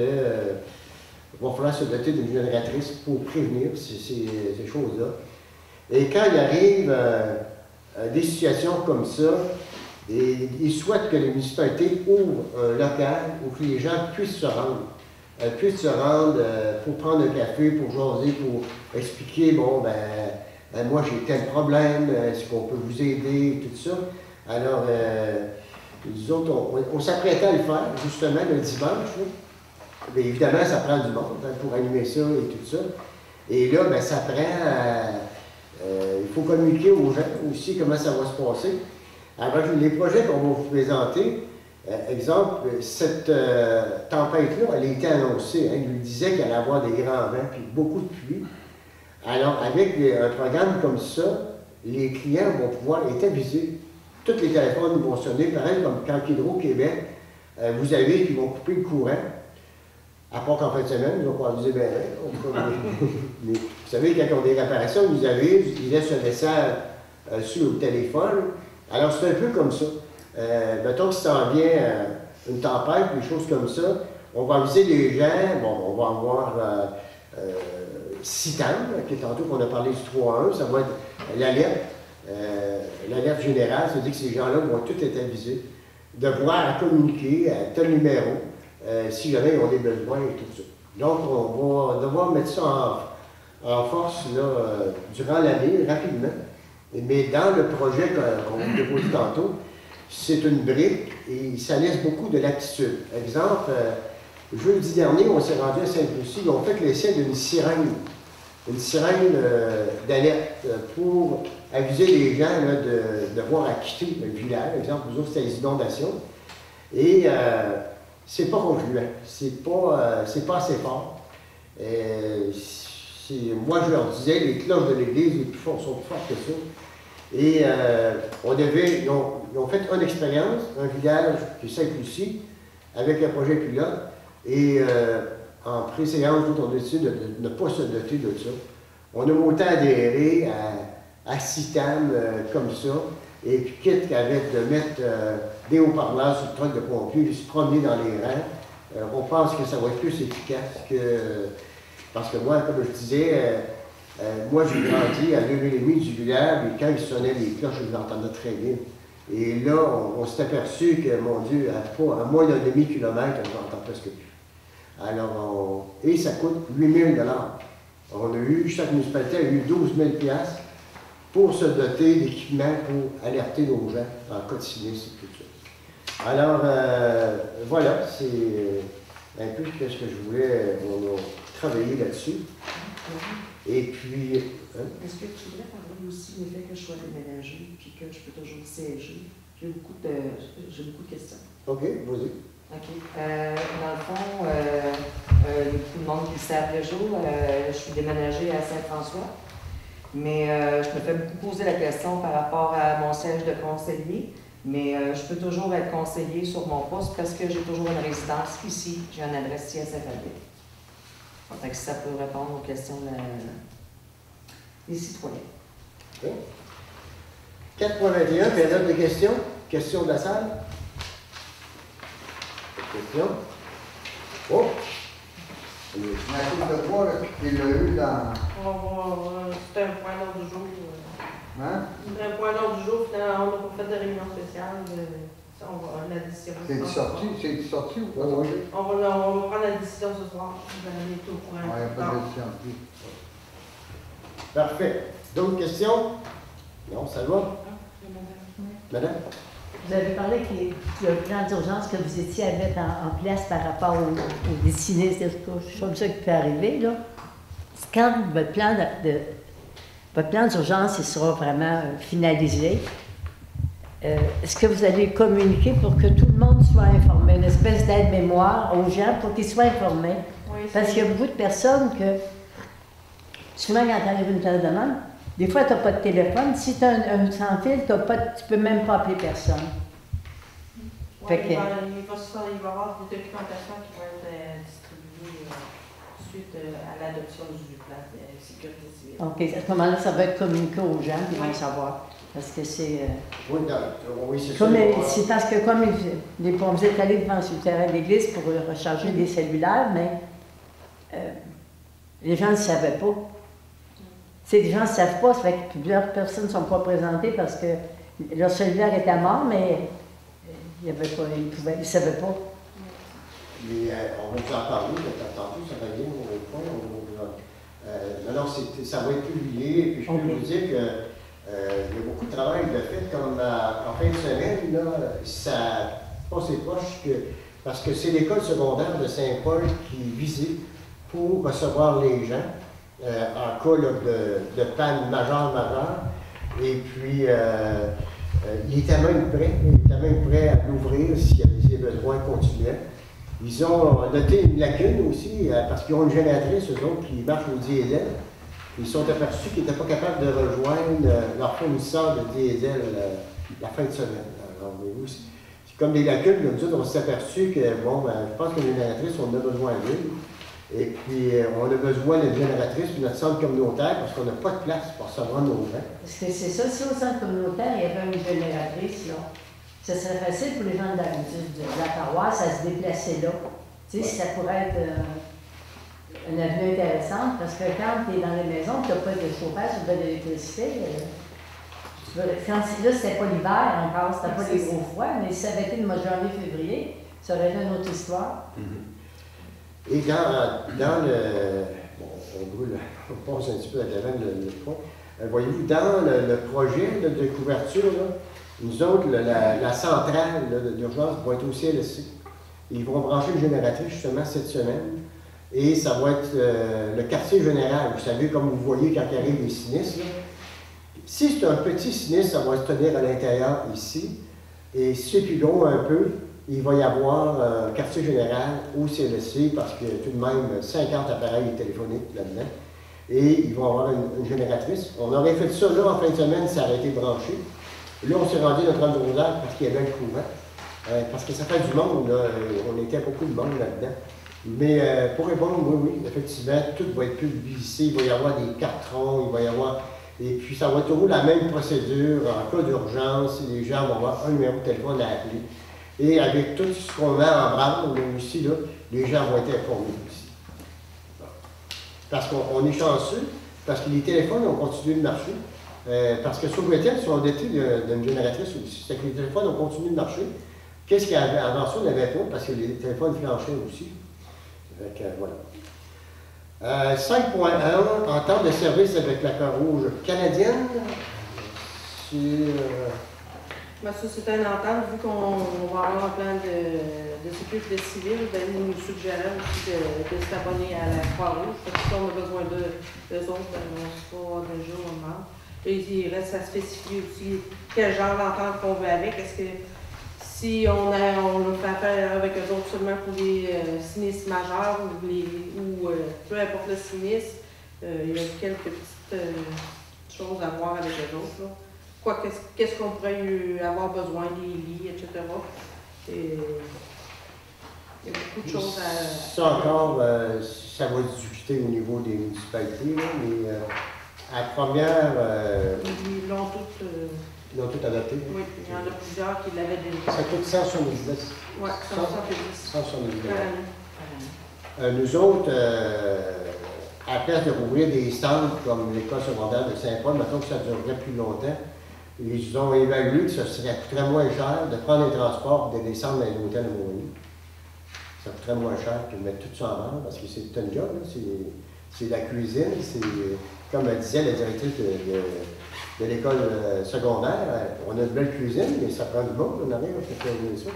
va falloir se doter d'une génératrice pour prévenir ces choses-là. Et quand il arrive des situations comme ça, et ils souhaitent que les municipalités ouvrent un local où que les gens puissent se rendre. Pour prendre un café, pour jaser, pour expliquer, bon, ben moi j'ai tel problème, est-ce qu'on peut vous aider, tout ça. Alors, nous autres, on s'apprêtait à le faire, justement, le dimanche. Mais évidemment, ça prend du monde pour animer ça et tout ça. Et là, ben, ça prend, il faut communiquer aux gens aussi comment ça va se passer. Alors, les projets qu'on va vous présenter, exemple, cette tempête-là, elle a été annoncée. Hein, il nous disait qu'il allait y avoir des grands vents puis beaucoup de pluie. Alors, avec un programme comme ça, les clients vont pouvoir être avisés. Tous les téléphones vont sonner, pareil comme quand Hydro-Québec, vous avez qui vont couper le courant. À part qu'en fin de semaine, ils vont pas aviser bien. Mais vous savez, quand on a des réparations, ils avisent, ils laissent un message sur le téléphone. Alors, c'est un peu comme ça. Mettons que ça en vient une tempête, des choses comme ça, on va aviser les gens, bon, on va avoir CITAM, qui est tantôt qu'on a parlé du 3-1, ça va être l'alerte générale, c'est-à-dire que ces gens-là vont tous être avisés, devoir communiquer à tel numéro, si jamais ils ont des besoins et tout ça. Donc, on va devoir mettre ça en force là, durant l'année, rapidement. Mais dans le projet qu'on vous dépose tantôt, c'est une brique et ça laisse beaucoup de latitude. Exemple, jeudi dernier, on s'est rendu à Sainte-Lucie, ils ont fait l'essai d'une sirène d'alerte pour aviser les gens là, de devoir quitter le village. Exemple, nous autres, c'était les inondations. Et c'est pas concluant, c'est pas assez fort. Moi, je leur disais, les cloches de l'église sont plus fortes que ça. Et ils ont fait une expérience, un village qui est Sainte-Lucie, avec un projet pilote. Et en pré-séance, on a décidé de ne pas se doter de ça. On a monté adhéré à CITAM comme ça. Et puis, quitte qu'avec de mettre des haut-parleurs sur le truc de pompiers, se promener dans les rangs, on pense que ça va être plus efficace que. Parce que moi, comme je disais, moi j'ai grandi à 2 000 et demi du village, et quand ils sonnaient les cloches, je les entendais très bien. Et là, on s'est aperçu que, mon Dieu, à moins d'un demi-kilomètre, on n'entend presque plus. Alors, et ça coûte 8 000 $. On a eu, chaque municipalité a eu 12 000 $ pour se doter d'équipements pour alerter nos gens en cas de sinistre et tout ça. Alors, voilà, c'est un peu ce que je voulais, on a travaillé là-dessus. Et puis... Hein? Est-ce que tu voudrais parler aussi du fait que je sois déménagée puis que je peux toujours siéger? J'ai beaucoup de questions. OK, vas-y. OK. Dans le fond, il y a beaucoup de monde qui le savent le jour. Je suis déménagée à Saint-François. Mais je me fais beaucoup poser la question par rapport à mon siège de conseiller. Mais je peux toujours être conseiller sur mon poste parce que j'ai toujours une résidence ici. J'ai une adresse ici à Saint-Albert. Donc, ça peut répondre aux questions des citoyens. Okay. 4.21, période de questions. Questions de la salle? Questions? Oh! La coupe de poids qu'il a eu dans. C'était un point l'ordre du jour. Hein? C'était un point l'ordre du jour, finalement, on n'a pas fait de réunion spéciale. On va la décision. C'est sorti ou pas? Oui. On va prendre la décision ce soir. Vous allez être au courant. Oui, il n'y a pas de décision. Parfait. D'autres questions? Non, ça va? Madame? Vous avez parlé qu'il y a un plan d'urgence que vous étiez à mettre en place par rapport aux sinistres, des choses comme ça qui peut arriver, là. Quand votre plan d'urgence il sera vraiment finalisé, est-ce que vous allez communiquer pour que tout le monde soit informé, une espèce d'aide-mémoire aux gens pour qu'ils soient informés? Oui, parce qu'il y a beaucoup de personnes que, souvent quand tu arrives une telle demande, des fois tu n'as pas de téléphone. Si tu as un sans-fil, tu ne peux même pas appeler personne. Ouais, il va y avoir des documentations qui vont être distribuées suite à l'adoption du plan de sécurité civile. OK. À ce moment-là, ça va être communiqué aux gens, ils vont savoir. Parce que c'est. Oui, c'est comme ça. c'est parce que comme vous êtes allés devant le terrain de l'église pour recharger des cellulaires, mais les gens ne savaient pas. Les gens ne savent pas, ça fait que plusieurs personnes ne sont pas présentées parce que leur cellulaire était mort, mais ils ne savaient pas. Mais on va vous en parler, tantôt, ça va bien au point. Non, ça va être publié, et puis je peux vous dire que il y a beaucoup de travail de fait, comme en fin de semaine, là, ça passe ses poches, parce que c'est l'école secondaire de Saint-Paul qui est visée pour recevoir les gens. en cas là, de panne majeure. Et puis, il était même prêt à l'ouvrir s'il y avait des besoins continuels. Ils ont noté une lacune aussi, parce qu'ils ont une génératrice, eux autres, qui marche au diesel. Ils se sont aperçus qu'ils n'étaient pas capables de rejoindre leur fournisseur de diesel la fin de semaine. Alors, c'est comme des lacunes, comme ça, on s'est aperçu que, bon, je pense qu'une génératrice, on en a besoin d'une. Et puis, on a besoin d'une génératrice pour notre centre communautaire parce qu'on n'a pas de place pour recevoir nos gens. Parce que c'est ça, si au centre communautaire, il y avait une génératrice, là, ça serait facile pour les gens de la paroisse à se déplacer là. Tu sais, ça pourrait être une avenue intéressante parce que quand tu es dans les maisons, tu n'as pas de chauffage, tu n'as pas d'électricité. Là, c'était pas l'hiver encore, c'était pas les gros froids, mais si ça avait été le mois de janvier, février, ça aurait été une autre histoire. Et dans le... Bon, on passe un petit peu à l'avant le point. Voyez-vous, dans le projet de couverture, là, nous autres, la centrale d'urgence va être au CLSC. Ils vont brancher une génératrice justement cette semaine. Et ça va être le quartier général. Vous savez, comme vous voyez quand il arrive les sinistres. Là. Si c'est un petit sinistre, ça va se tenir à l'intérieur ici. Et si c'est plus gros un peu, il va y avoir un quartier général au CLSC parce qu'il y a tout de même 50 appareils téléphoniques là-dedans. Et ils vont avoir une génératrice. On aurait fait ça là en fin de semaine, ça aurait été branché. Là, on s'est rendu notre Notre-Dame parce qu'il y avait le courant. Parce que ça fait du monde, là. On était beaucoup de monde là-dedans. Mais pour répondre, oui, effectivement, tout va être publicité. Il va y avoir des cartons, il va y avoir... Et puis, ça va être toujours la même procédure. En cas d'urgence, les gens vont avoir un numéro de téléphone à appeler. Et avec tout ce qu'on met en branle aussi, là, les gens vont être informés aussi. Parce qu'on est chanceux, parce que les téléphones ont continué de marcher. Parce que sur Gretel, ils sont dotés d'une génératrice aussi. C'est que les téléphones ont continué de marcher. Qu'est-ce qu'il y avait avant ça, on n'avait pas, parce que les téléphones flanchaient aussi. Donc, voilà. 5.1, entente de service avec la Croix-Rouge canadienne. Ben, ça, c'est une entente, vu qu'on va avoir un plan de sécurité civile, ben, ils nous suggéraient aussi de s'abonner à la Croix-Rouge. Si on a besoin d'eux autres, ben, on se voit déjà au moment. Et il reste à spécifier aussi quel genre d'entente qu'on veut avec. Est-ce que si on le fait affaire avec eux autres seulement pour les sinistres majeurs ou peu importe le sinistre, il y a quelques petites choses à voir avec eux autres. Là. Quoi, qu'est-ce qu'on pourrait avoir besoin, des lits, etc. Et il y a beaucoup de choses à... Ça encore, ça va être discuté au niveau des municipalités, là, mais à la première... Ils l'ont toutes... Ils l'ont tout adapté? Oui, il y en a plusieurs qui l'avaient déjà. Ça coûte 170. Oui, 170. Nous autres, à la place de rouvrir des centres comme l'école secondaire de Saint-Paul, maintenant que ça durerait plus longtemps, ils ont évalué que ce serait très moins cher de prendre les transports et de descendre dans les hôtels à Montréal. Ça coûterait moins cher que de mettre tout ça en vente parce que c'est un job, c'est la cuisine, c'est comme disait la directrice de l'école secondaire, on a une belle cuisine, mais ça prend du monde, on arrive à faire ça.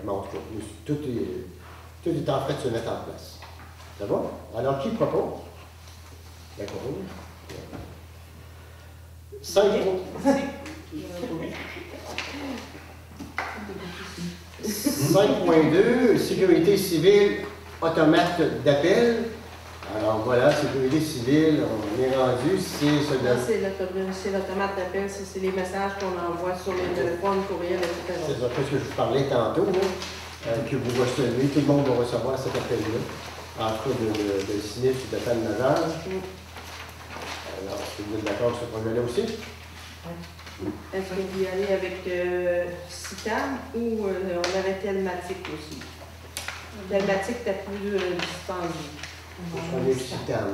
Donc, en tout cas, tout est en train de se mettre en place. Ça va? Alors, qui propose? D'accord. 5.2, sécurité civile, automate d'appel. Alors voilà, sécurité civile, on est rendu, c'est l'automate d'appel, c'est les messages qu'on envoie sur les téléphones, courriel, etc. C'est ça, ce que je vous parlais tantôt, que vous recevez, tout le monde va recevoir cet appel-là, en cas de sinistre ou de panne majeure. Alors, est-ce que vous êtes d'accord avec ce projet-là aussi? Oui. Est-ce que vous y allez avec CITAM ou on avait Telmatic aussi? Telmatic était plus dispendieux. On est CITAM.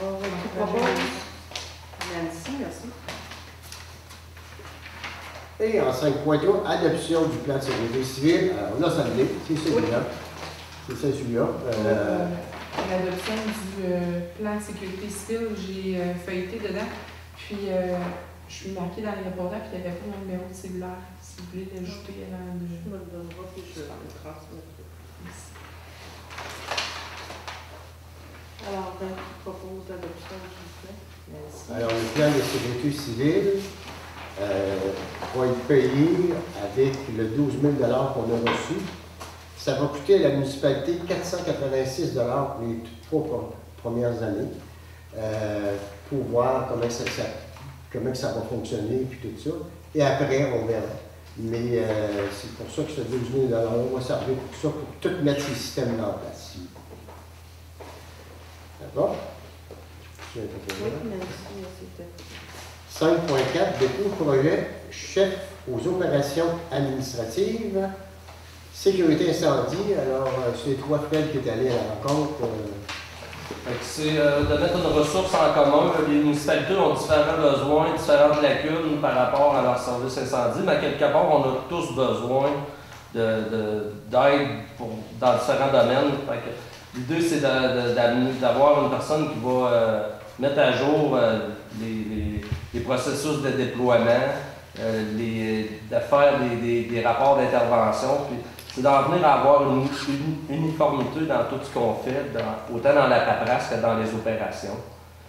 Alors, qui propose? Nancy, merci. Et en 5.3, adoption du plan de sécurité civile. Alors là, ça me dit, c'est celui-là. C'est celui-là. L'adoption du plan de sécurité civile, j'ai feuilleté dedans. Puis, je suis marquée dans les répondants qu'il n'y avait pas mon numéro de cellulaire. Si vous voulez l'ajouter avant de... Je me le donnerai puis je le transmettrai. d'adoption, s'il vous plaît. Merci. Alors, le plan de sécurité civile va être payé avec le 12 000 qu'on a reçu. Ça va coûter à la municipalité 486 pour les 3 premières années pour voir comment ça va fonctionner et tout ça. Et après, on verra. Mais c'est pour ça que ce 12 000 va servir pour ça, pour tout mettre ces systèmes en place. D'accord? Oui, merci, c'était. 5.4, dépôt projet chef aux opérations administratives. Sécurité incendie, alors c'est toi, Fred, qui est allé à la rencontre. C'est de mettre une ressource en commun. Les municipalités ont différents besoins, différentes lacunes par rapport à leur service incendie, mais à quelque part, on a tous besoin d'aide dans différents domaines. L'idée, c'est d'avoir une personne qui va mettre à jour les processus de déploiement, de faire des rapports d'intervention. C'est d'en venir à avoir une uniformité dans tout ce qu'on fait, autant dans la paperasse que dans les opérations.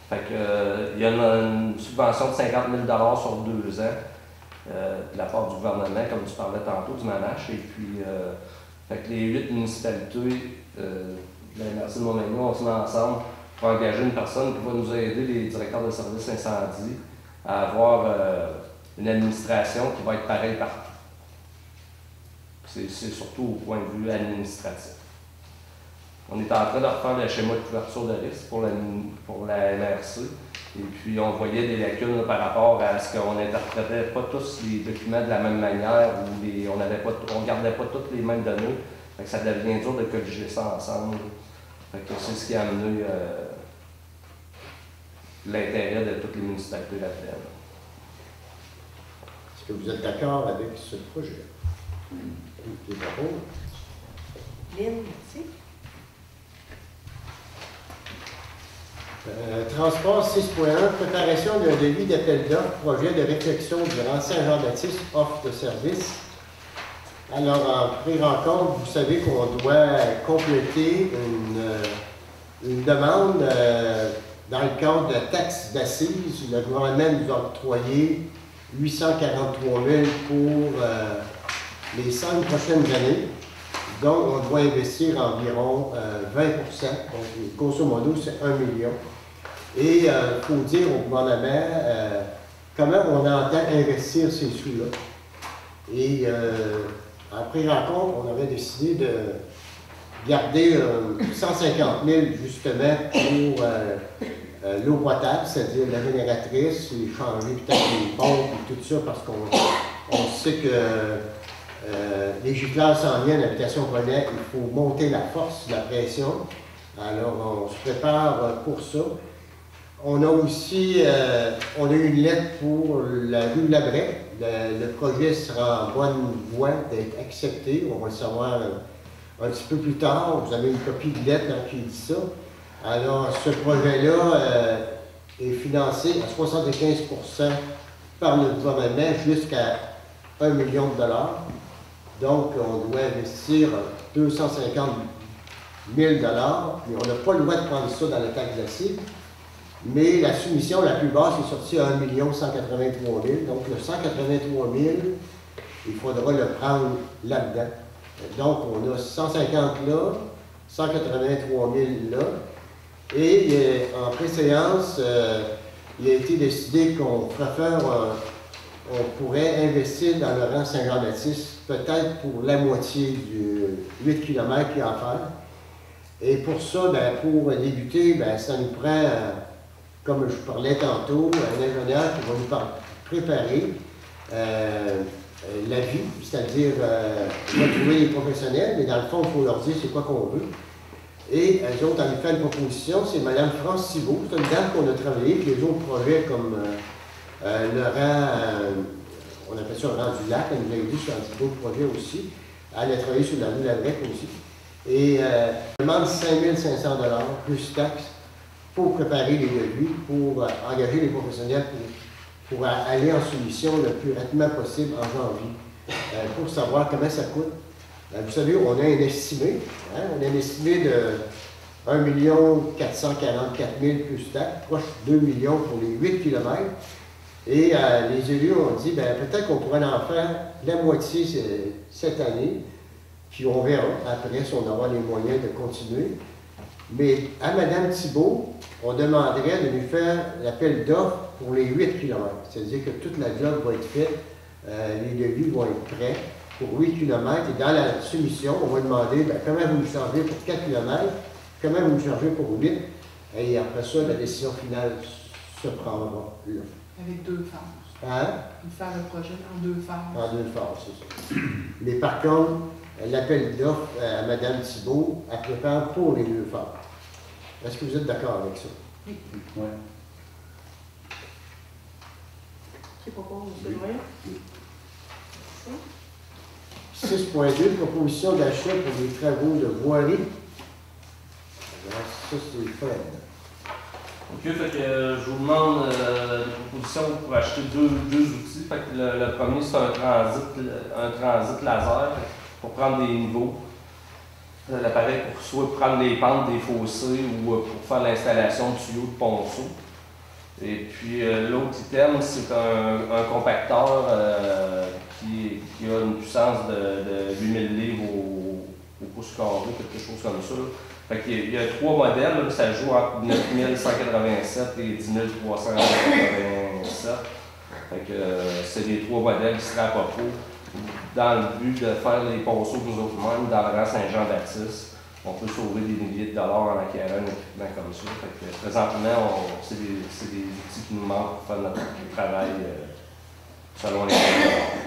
Fait que, il y a une subvention de 50 000 sur 2 ans de la part du gouvernement, comme tu parlais tantôt, du MANACH. Et puis, fait que les 8 municipalités de la MRC de Montmagny, on se met ensemble pour engager une personne qui va nous aider, les directeurs de services incendie, à avoir une administration qui va être pareille partout. C'est surtout au point de vue administratif. On est en train de refaire le schéma de couverture de risque pour la MRC. Et puis, on voyait des lacunes là, par rapport à ce qu'on n'interprétait pas tous les documents de la même manière ou on ne gardait pas toutes les mêmes données. Fait que ça devient dur de corriger ça ensemble. Fait que c'est ce qui a amené l'intérêt de toutes les municipalités là-dedans. Est-ce que vous êtes d'accord avec ce projet? Oui. Lynn, merci. Transport 6.1, préparation d'un devis d'appel d'offres, projet de réflexion durant Saint-Jean-Baptiste, offre de service. Alors, en pré-rencontre, vous savez qu'on doit compléter une demande dans le cadre de la taxe d'assises. Le gouvernement nous a octroyé 843 000 pour les 5 prochaines années. Donc, on doit investir environ 20 %. Donc, grosso modo, c'est 1 million. Et il faut dire au gouvernement comment on entend investir ces sous-là. Et après rencontre, on avait décidé de garder 150 000 justement pour l'eau potable, c'est-à-dire la génératrice, et changer peut-être les pompes et tout ça, parce qu'on sait que les gicleurs s'en viennent, l'habitation première, il faut monter la force de la pression. Alors, on se prépare pour ça. On a aussi on a eu une lettre pour la rue Labrec. Le projet sera en bonne voie d'être accepté. On va le savoir un petit peu plus tard. Vous avez une copie de lettre qui dit ça. Alors, ce projet-là est financé à 75 % par le gouvernement jusqu'à 1 million de dollars. Donc, on doit investir 250 000 $. Puis on n'a pas le droit de prendre ça dans la taxe d'assises. Mais la soumission la plus basse est sortie à 1 183 000 $. Donc, le 183 000 $, il faudra le prendre là-dedans. Donc, on a 150 là, 183 000 là. Et en préséance, il a été décidé qu'on on pourrait investir dans le rang Saint-Jean-Baptiste, peut-être pour la moitié du 8 km qu'il y a à faire. Et pour ça, ben, pour débuter, ben, ça nous prend, comme je parlais tantôt, un ingénieur qui va nous préparer la vie, c'est-à-dire retrouver les professionnels, mais dans le fond, il faut leur dire c'est quoi qu'on veut. Et eux autres, en nous fait une proposition, c'est Mme France Thibault, c'est une dame qu'on a travaillé, puis les autres projets comme le rang, on appelle ça le rang du lac, elle nous a aidé sur d'autres projets aussi. Elle a travaillé sur la rue Labrec aussi. Et elle demande 5 500 $ plus taxes pour préparer les devis, pour engager les professionnels pour aller en soumission le plus rapidement possible en janvier, pour savoir comment ça coûte. Vous savez, on a un estimé, hein, on a un estimé 1 444 000 plus taxes, proche de 2 millions pour les 8 km. Et les élus ont dit, ben, peut-être qu'on pourrait en faire la moitié cette année, puis on verra après si on aura les moyens de continuer. Mais à Mme Thibault, on demanderait de lui faire l'appel d'offres pour les 8 km. C'est-à-dire que toute la job va être faite, les devis vont être prêts pour 8 km. Et dans la soumission, on va demander ben, comment vous nous chargez pour 4 km, comment vous nous chargez pour 8. Et après ça, la décision finale se prendra là. Avec 2 phases. Hein? Faire le projet en 2 phases. En 2 phases, c'est ça. Mais par contre, l'appel d'offres à Mme Thibault, elle prépare pour les 2 phases. Est-ce que vous êtes d'accord avec ça? Oui. Ouais. Qui propose, M. Noël? 6.2, proposition d'achat pour les travaux de voirie. Alors, ça, c'est Fred. Ok, fait que je vous demande une proposition pour acheter deux outils. Fait que le premier, c'est un transit laser pour prendre des niveaux. L'appareil pour soit prendre les pentes des fossés ou pour faire l'installation de tuyaux de ponceau. Et puis l'autre item, c'est un compacteur qui a une puissance de 8000 livres au pouce carré, quelque chose comme ça. Fait qu'il y a 3 modèles, là, ça joue entre 9187 et 10387. Fait que c'est les 3 modèles qui seraient à propos dans le but de faire les ponceaux nous autres mêmes dans le rang Saint-Jean-Baptiste. On peut sauver des milliers de dollars en acquérant un équipement comme ça. Fait que, présentement, c'est des outils qui nous manquent pour faire notre travail selon les règles.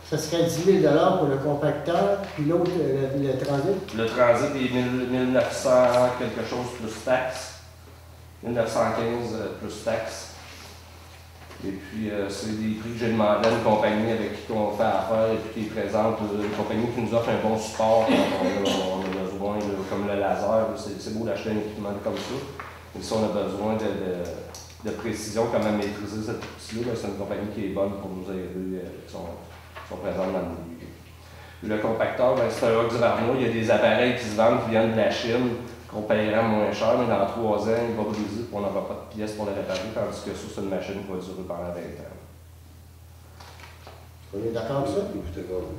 Ça serait 10 000 $ pour le compacteur, puis l'autre, le transit? Le transit est 1900 quelque chose plus taxes. 1915 plus taxes. Et puis, c'est des prix que j'ai demandé à une compagnie avec qui on fait affaire et puis qui présente, une compagnie qui nous offre un bon support quand on a besoin, comme le laser. C'est beau d'acheter un équipement comme ça. Mais si on a besoin de précision, comment maîtriser cet outil-là, c'est une compagnie qui est bonne pour nous aider, qui sont présentes dans le milieu. Le compacteur, ben, c'est un Hux Varno. Il y a des appareils qui se vendent qui viennent de la Chine, qu'on paiera moins cher, mais dans 3 ans, il va briser et on n'aura pas de pièces pour le réparer, tandis que ça, c'est une machine qui va durer pendant 20 ans. On est d'accord avec ça? Je suis d'accord.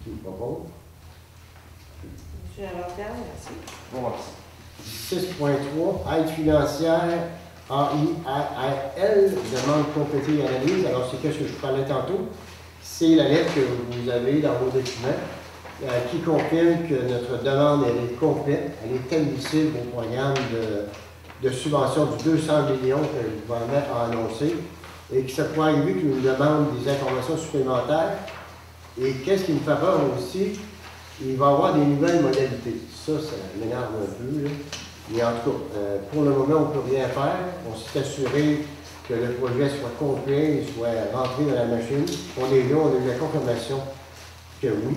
Qui propose? M. Laverne, merci. Bon, merci. 6.3, aide financière AIAL, demande complétée et analyse. Alors, c'est ce que je parlais tantôt. C'est la lettre que vous avez dans vos documents qui confirme que notre demande elle est complète, elle est admissible au programme de subvention du 200 millions que le gouvernement a annoncé et que ça pourrait arriver qu'il nous demande des informations supplémentaires. Et qu'est-ce qui me fait peur aussi? Il va y avoir des nouvelles modalités. Ça m'énerve un peu. Là. Mais en tout cas, pour le moment, on ne peut rien faire. On s'est assuré que le projet soit complet, soit rentré dans la machine. On est là, on a eu la confirmation que oui,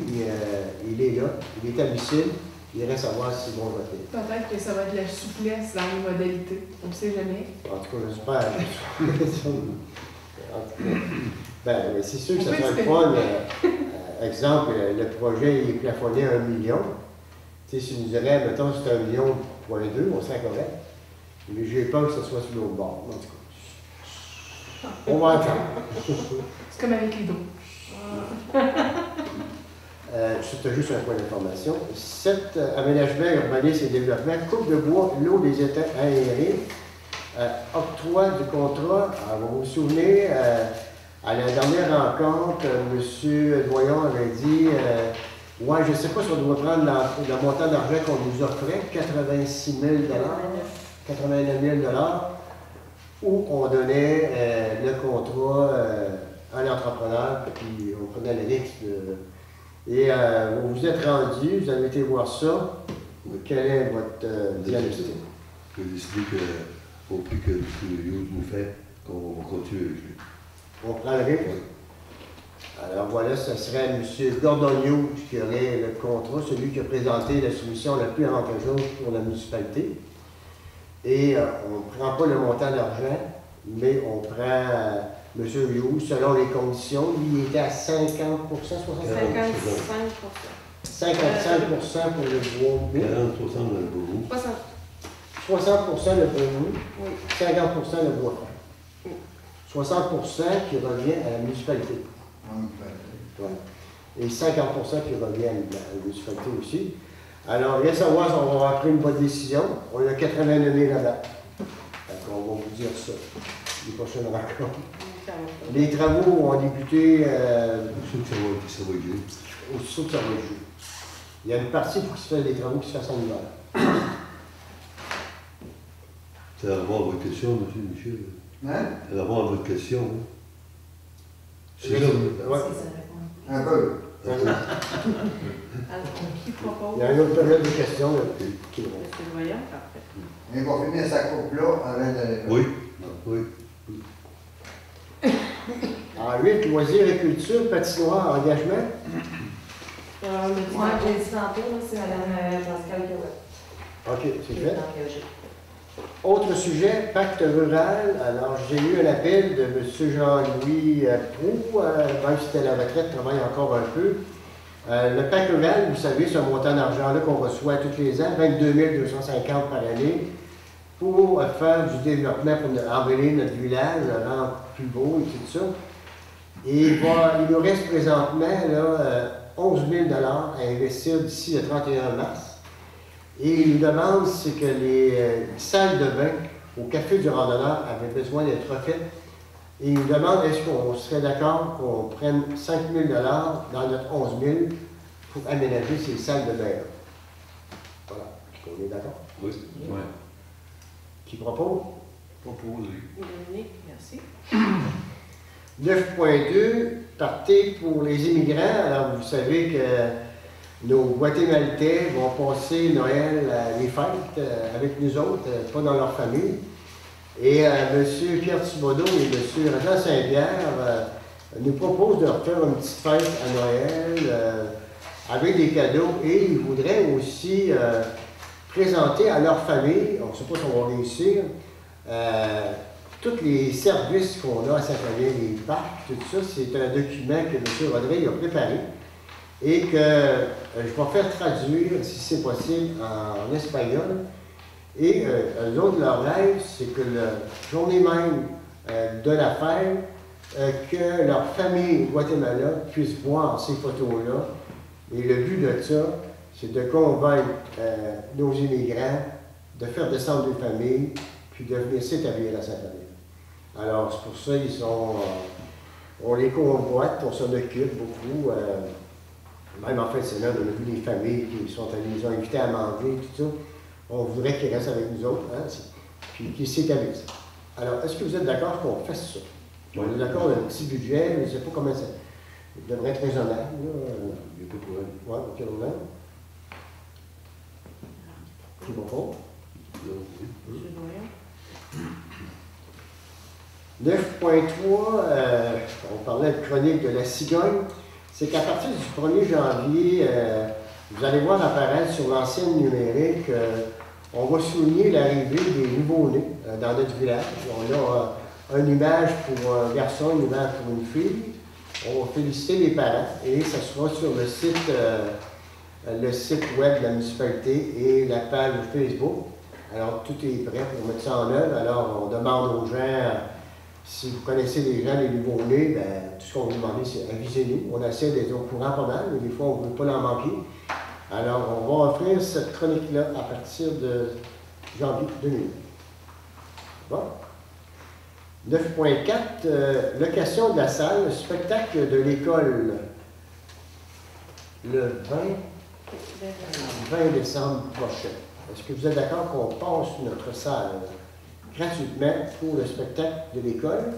il est là, il est admissible. Il reste à voir s'ils vont voter. Peut-être que ça va être de la souplesse dans les modalités. On ne sait jamais. En tout cas, j'espère. Ben, c'est sûr que ça sera le fun. Exemple, le projet est plafonné à 1 million. Tu sais, si nous dirait, mettons, c'est 1,2 million, on serait correct. Mais j'ai peur que ce soit sur l'autre bord. En tout cas, on va attendre. C'est comme avec l'hydro. C'était juste un point d'information. 7. Aménagement, urbanisme et développement, coupe de bois, l'eau des étangs aérés, octroi du contrat. Alors, vous vous souvenez, à la dernière rencontre, M. Doyon avait dit ouais, je ne sais pas si on doit prendre le montant d'argent qu'on nous offrait, 86 000 89 000 où on donnait le contrat à l'entrepreneur, puis on prenait le risque de. Et vous vous êtes rendu, vous avez été voir ça. Quel est votre diagnostic? Je décide qu'au prix que M. Hughes nous fait, qu'on continue avec lui. On prend le risque? Alors voilà, ce serait M. Gordon Hughes qui aurait le contrat, celui qui a présenté la solution la plus avantageuse pour la municipalité. Et on ne prend pas le montant d'argent, mais on prend M. Hughes selon les conditions. Lui, il était à 50%, 65%. 55%. 55% pour le bois mou, 40, 60 dans le bourreau. 60% le bois mou, Oui. 50% le bois fin. 60% qui revient à la municipalité. Ouais. Et 50% qui revient à la municipalité aussi. Alors, il y a à savoir si on va avoir pris une bonne décision. On a 80 nommés là-bas. On va vous dire ça, les prochaines rencontres. Les travaux ont débuté Je suis sûr que ça va jouer. au-dessous que ça va jouer. Il y a une partie pour qu'il se fasse des travaux qui se fassent en hiver. Ça va avoir votre question, monsieur Michel. Hein? Ça va avoir votre question. Hein? C'est ça. Ouais. Un peu. Alors, qui propose? Il y a une autre période de questions là, qui Monsieur le voyant, parfait. Il va finir sa coupe-là avant d'aller. Oui, oui. En 8, loisirs et culture, patinoire, engagement. Moi, j'ai dit tantôt, là, c'est Mme Pascal Guéret. OK, c'est qui est fait. engagée. Autre sujet, pacte rural. Alors, j'ai eu un appel de M. Jean-Louis Proux, même si c'était la retraite, travaille encore un peu. Le pacte rural, vous savez, ce montant d'argent-là qu'on reçoit tous les ans, 22 250 par année, pour faire du développement, pour embellir notre village, le rendre plus beau et tout ça. Et il nous reste présentement là, 11 000 $ à investir d'ici le 31 mars. Et il nous demande, c'est que les salles de bain au Café du Randonneur avaient besoin d'être refaites. Et il nous demande, est-ce qu'on serait d'accord qu'on prenne 5 000 $ dans notre 11 000 pour aménager ces salles de bain. Voilà. On est d'accord? Oui. Ouais. Qui propose? Proposé. Dominique, merci. 9.2, partez pour les immigrants. Alors, vous savez que nos Guatémaltais vont passer Noël, les fêtes avec nous autres, pas dans leur famille. Et M. Pierre Thibodeau et M. Jean Saint-Pierre nous proposent de leur faire une petite fête à Noël avec des cadeaux. Et ils voudraient aussi présenter à leur famille, on ne sait pas si on va réussir, tous les services qu'on a à sa famille, les parcs, tout ça. C'est un document que M. Rodrigue a préparé et que je vais faire traduire, si c'est possible, en espagnol. Et eux autres, leur rêve, c'est que la journée même de la fête, que leur famille au Guatemala puisse voir ces photos-là. Et le but de ça, c'est de convaincre nos immigrants de faire descendre des familles, puis de venir s'établir à sa famille. Alors, c'est pour ça ils sont, on les convoite, on s'en occupe beaucoup. Même en fin de semaine, on a vu des familles qui sont allées, ils ont invités à manger, tout ça. On voudrait qu'ils restent avec nous autres, hein, puis qu'ils s'établissent. Alors, est-ce que vous êtes d'accord qu'on fasse ça? Oui. On est d'accord, on a un petit budget, je ne sais pas comment ça. Il devrait être raisonnable. Là. Il n'y a pas de problème. Oui, aucun problème. Qui va pas? Monsieur le voyant. 9.3, on parlait de chronique de la cigogne. C'est qu'à partir du 1er janvier, vous allez voir apparaître sur l'ancienne numérique, on va souligner l'arrivée des nouveaux-nés dans notre village. On a une image pour un garçon, une image pour une fille. On va féliciter les parents et ça sera sur le site web de la municipalité et la page Facebook. Alors, tout est prêt pour mettre ça en œuvre. Alors, on demande aux gens, si vous connaissez les gens, les nouveaux-nés, ben, tout ce qu'on vous demande, c'est avisez-nous. On essaie d'être au courant pas mal, mais des fois, on ne veut pas l'en manquer. Alors, on va offrir cette chronique-là à partir de janvier 2000. Bon. 9.4, location de la salle, le spectacle de l'école. Le 20 décembre prochain. Est-ce que vous êtes d'accord qu'on passe notre salle gratuitement pour le spectacle de l'école?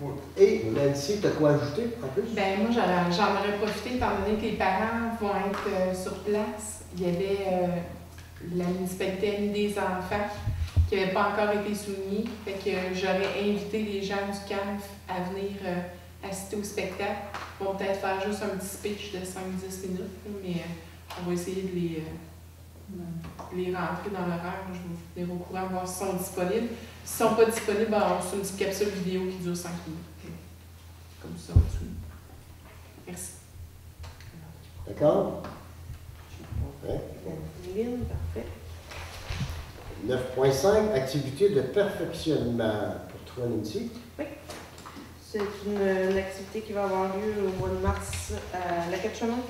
Oui. Et Nancy, tu as quoi ajouter en plus? Ben moi, j'en aurais profité, étant donné que les parents vont être sur place. Il y avait la municipalité a mis des enfants qui n'avaient pas encore été soumis. Fait que j'aurais invité les gens du CANF à venir assister au spectacle. Ils vont peut-être faire juste un petit speech de 5-10 minutes, mais on va essayer de les rentrer dans l'horaire. Je vais vous tenir au courant, voir s'ils sont disponibles. S'ils ne sont pas disponibles, ben, on fait une petite capsule vidéo qui dure 5 minutes. Comme ça, Merci. D'accord? Ouais. Lynn, parfait. 9.5, activité de perfectionnement. Pour toi, Nancy? C'est une activité qui va avoir lieu au mois de mars à la Quatre-Chemins.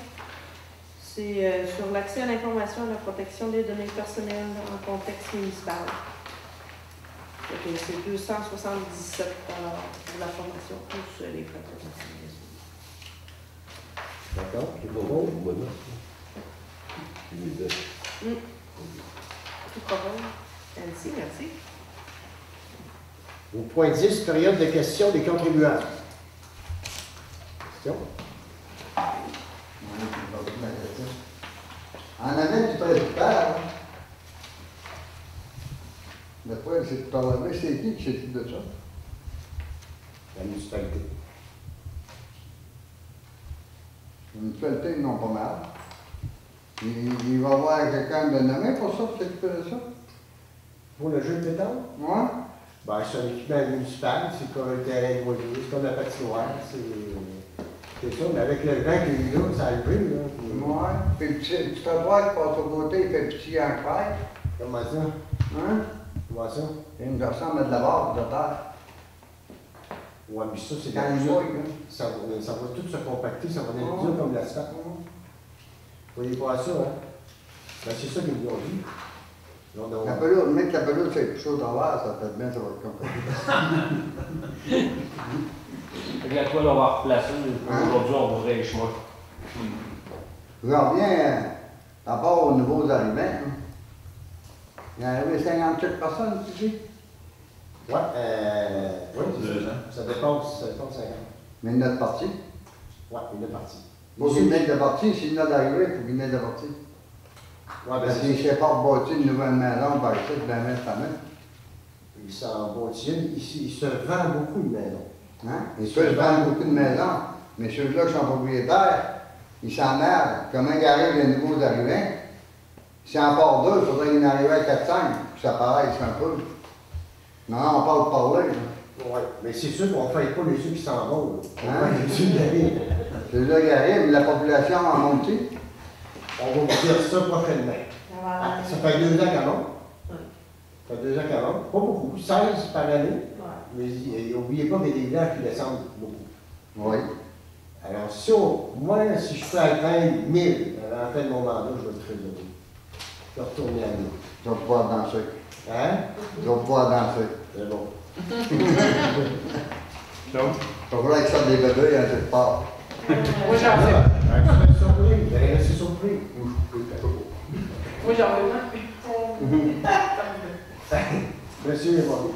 C'est sur l'accès à l'information et à la protection des données personnelles en contexte municipal. C'est 277 pour la formation, plus les frais de formation. D'accord. C'est bon, au mois de mars. Tout problème. Merci. Au point 10, période de questions des contribuables. Questions? En avait du président. D'après, c'est par là, c'est qui s'occupe de ça? La municipalité. La municipalité, ils n'ont pas mal. Il va y avoir quelqu'un de nommé pour ça, pour s'occuper de ça? Pour le jeu de pétanque? Ouais. Ben, c'est un équipement municipal, c'est comme un terrain de voiture, c'est comme la patinoire, c'est ça, mais avec le vent qu'il y a eu là, ça a levé, là. Ouais. Puis tu te vois qu'il passe au côté, il fait petit en crête. Comment ça? Hein? Comment ça? Il me ressemble à de la barre de terre. Ouais, mais ça, c'est Quand dans il ça. mouille, là. Ça va tout se compacter, ça va être dur comme l'asphalte. Vous voyez pas ça, hein? Ben, c'est ça qu'ils nous ont dit. La pelouse, mettre la pelouse, c'est chaud au travers, ça peut bien, ça va être compliqué. Fait que la toile, on va replacer. Aujourd'hui, on ouvrait les chemins. Je reviens d'abord aux nouveaux arrivants. Hein. Il y en avait 57 personnes, tu dis? Ouais, oui, ça dépasse 50. Mais il y en a de partis. Ouais, il est parti. Il faut qu'il y en ait de partis, s'il y en a d'arrivés, il faut qu'il y en ait de partis. Ouais, ben, Parce qu'ils ne savent pas bâtir une nouvelle maison par ici, de la mettre à main. il s'en bâtit, il se vend beaucoup de maisons. Hein? Ils peuvent vendre beaucoup de maisons, mais ceux-là qui sont propriétaires, ils s'emmerdent. Comment il arrive les nouveaux arrivants? Si en part deux, il faudrait qu'il en arrive à 4-5, puis ça paraisse un peu. Non, on parle de parler. Oui, mais c'est sûr qu'on ne fait pas les ceux qui s'en vont. Hein? Ceux qui arrivent. Ceux-là qui arrivent, la population en monte. On va vous dire ça prochainement. Ah, ça fait 2 ans qu'elle monte. Ça fait 2 ans qu'elle monte. Pas beaucoup, 16 par année. Mais n'oubliez pas qu'il y a des villages qui descendent beaucoup. Oui. Alors, moi, si je peux atteindre 1000 à la fin de mon mandat, je vais être très heureux. Je vais retourner à nous. Tu vas pouvoir danser. Hein? Tu vas pouvoir danser. C'est bon. Donc, il va falloir que ça sorte des bébés en quelque part. Moi, j'en veux. Vous allez être surpris. Vous allez rester surpris. Moi, j'en veux. Monsieur est bon.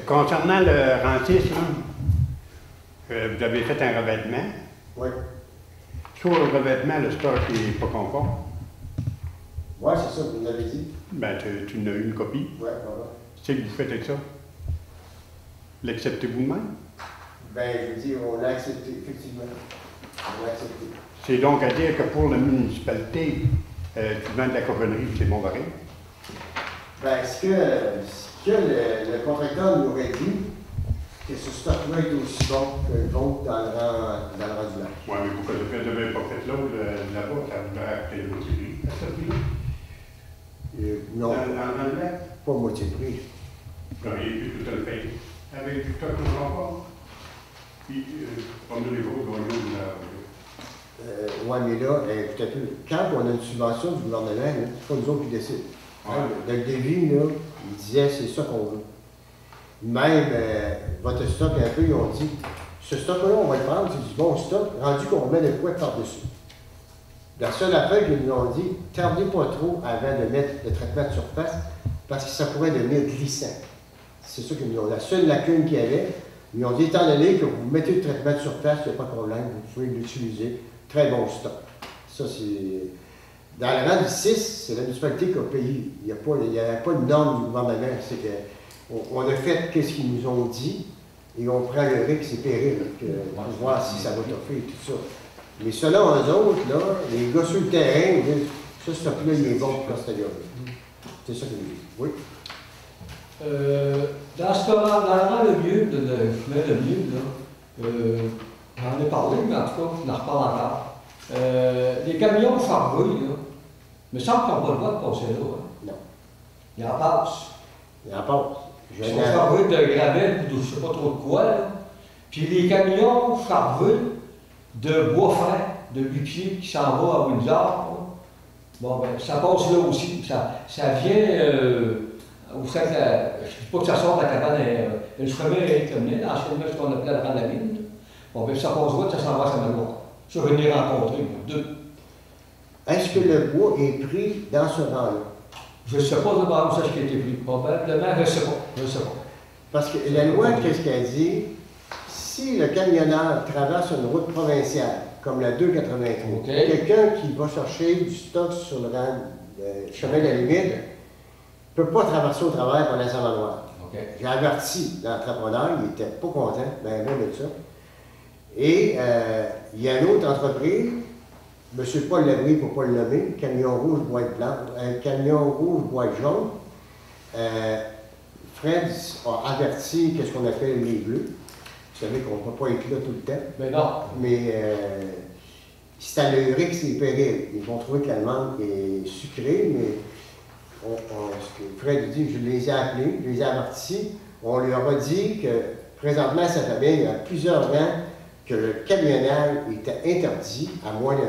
Concernant le rentiste, vous avez fait un revêtement. Oui. Sur le revêtement, le stock n'est pas conforme. Oui, c'est ça, vous l'avez dit. Ben, tu en as eu une copie. Oui, voilà. C'est que vous faites avec ça? L'acceptez-vous de même? Ben, je veux dire, on l'a accepté, effectivement. On l'a accepté. C'est donc à dire que pour la municipalité, tu vends de la cochonnerie, c'est bon pareil? Ben, ce que le contracteur nous aurait dit, que ce stock-là est aussi bon que le vôtre dans le rang du lac. Oui, mais pourquoi le fait de même pas fait l'autre là-bas, ça voudrait acheter le moitié prix à ce prix-là? Non, Dans le lac? pas moitié prix. Non, il est plus tout à le fait. Avec du stock au rapport. Puis, comme nous les autres, on a Oui, mais là, tout à peu. Quand on a une subvention du gouvernement, c'est pas nous autres qui décident. Hein, dans le début, là, ils disaient c'est ça qu'on veut. Même votre stock, un peu, ils ont dit ce stock-là, on va le prendre, c'est du bon stock, rendu qu'on met le poids par-dessus. La seule affaire qu'ils nous ont dit, tardez pas trop avant de mettre le traitement de surface, parce que ça pourrait devenir glissant. C'est ça qu'ils nous ont. La seule lacune qu'il y avait, ils ont dit, étant donné que vous mettez le traitement de surface, il n'y a pas de problème, vous pouvez l'utiliser. Très bon stock. Ça, c'est. Dans le rang du 6, c'est la municipalité qui a payé. Il n'y a pas de norme du gouvernement. C'est qu'on a fait ce qu'ils nous ont dit et on prend le risque, c'est péril, pour voir si ça va toffer et tout ça. Mais selon eux autres, là, les gars sur le terrain, ils disent, ce stock-là, il est bon pour Castellium. C'est ça qu'ils nous disent. Oui. Dans le rang le mieux, le mieux, là, j'en ai parlé, mais en tout cas, on en reparle encore. Les camions chargés, là, il me semble qu'ils n'ont pas le droit de passer là. Hein. Non. Ils en passent. Il en passe. Ils sont chargés de gravel ou de je ne sais pas trop de quoi. Là. Puis les camions chargés de bois frais, de 8 pieds qui s'en va à Windsor, là. Bon, ben, ça passe là aussi. Ça vient au sac. Je ne dis pas que ça sort de la cabane. Le chemin est terminé. Anciennement, ce qu'on appelait la grande ligne. Bon, ben, ça passe droit, ça s'en va à Saint-Manoir. Ça, je venais rencontrer, moi, deux. Est-ce que le bois est pris dans ce rang-là? Je ne sais pas de où ça a été pris. Probablement, je ne sais pas. Je ne sais pas. Parce que la loi, qu'est-ce qu'elle dit? Si le camionneur traverse une route provinciale, comme la 283, quelqu'un qui va chercher du stock sur le rang chemin de la limite ne peut pas traverser au travers pour la Saint-Manoir. J'ai averti l'entrepreneur, il n'était pas content, ben de ça. Et il y a une autre entreprise, M. Paul Labrie, pour ne pas le nommer, camion rouge, boîte blanche, camion rouge, boîte jaune. Fred a averti qu'est-ce qu'on appelle les bleus. Vous savez qu'on ne peut pas être là tout le temps. Mais non. Mais c'est à l'Euric, c'est péril. Ils vont trouver que l'allemande est sucrée, mais ce que Fred dit, je les ai appelés, je les ai avertis. On leur a dit que présentement, ça fait bien, il y a plusieurs ans que le camionnage était interdit, à moins de.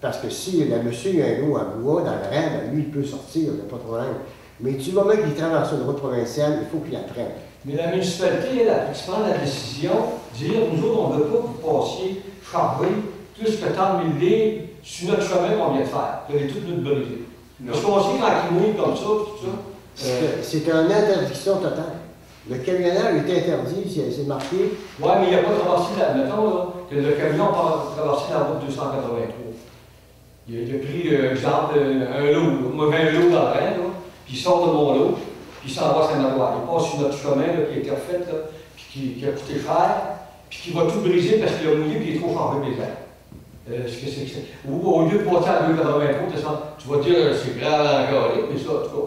Parce que si le monsieur a un lot à bois dans le rang, ben lui, il peut sortir, il n'y a pas de problème. Mais du moment qu'il traverse une route provinciale, il faut qu'il la prenne. Mais la municipalité, elle a pu prendre la décision de dire, nous autres, on ne veut pas que vous passiez chargé plus que tant de livres sur notre chemin qu'on vient de faire. Vous allez tout nous briser. Parce qu'on se dit quand ils mouillent comme ça, tout ça. C'est une interdiction totale. Le camionnage est interdit, c'est marqué. Oui, mais il n'y a pas traversé, mettons, là, que le camion a traversé la route 283. Il a pris, exemple, un lot, moi j'ai un lot dans le rang, là, puis il sort de mon lot, puis il s'en va à Saint-Manoir. Il passe sur notre chemin là, qui a été refait, là, puis qui a coûté cher, puis qui va tout briser parce qu'il a mouillé et il est trop chargé mes airs. Ce que c'est que c'est. Ou au lieu de passer à 283, tu vas dire c'est grave encore, mais ça, en tout cas,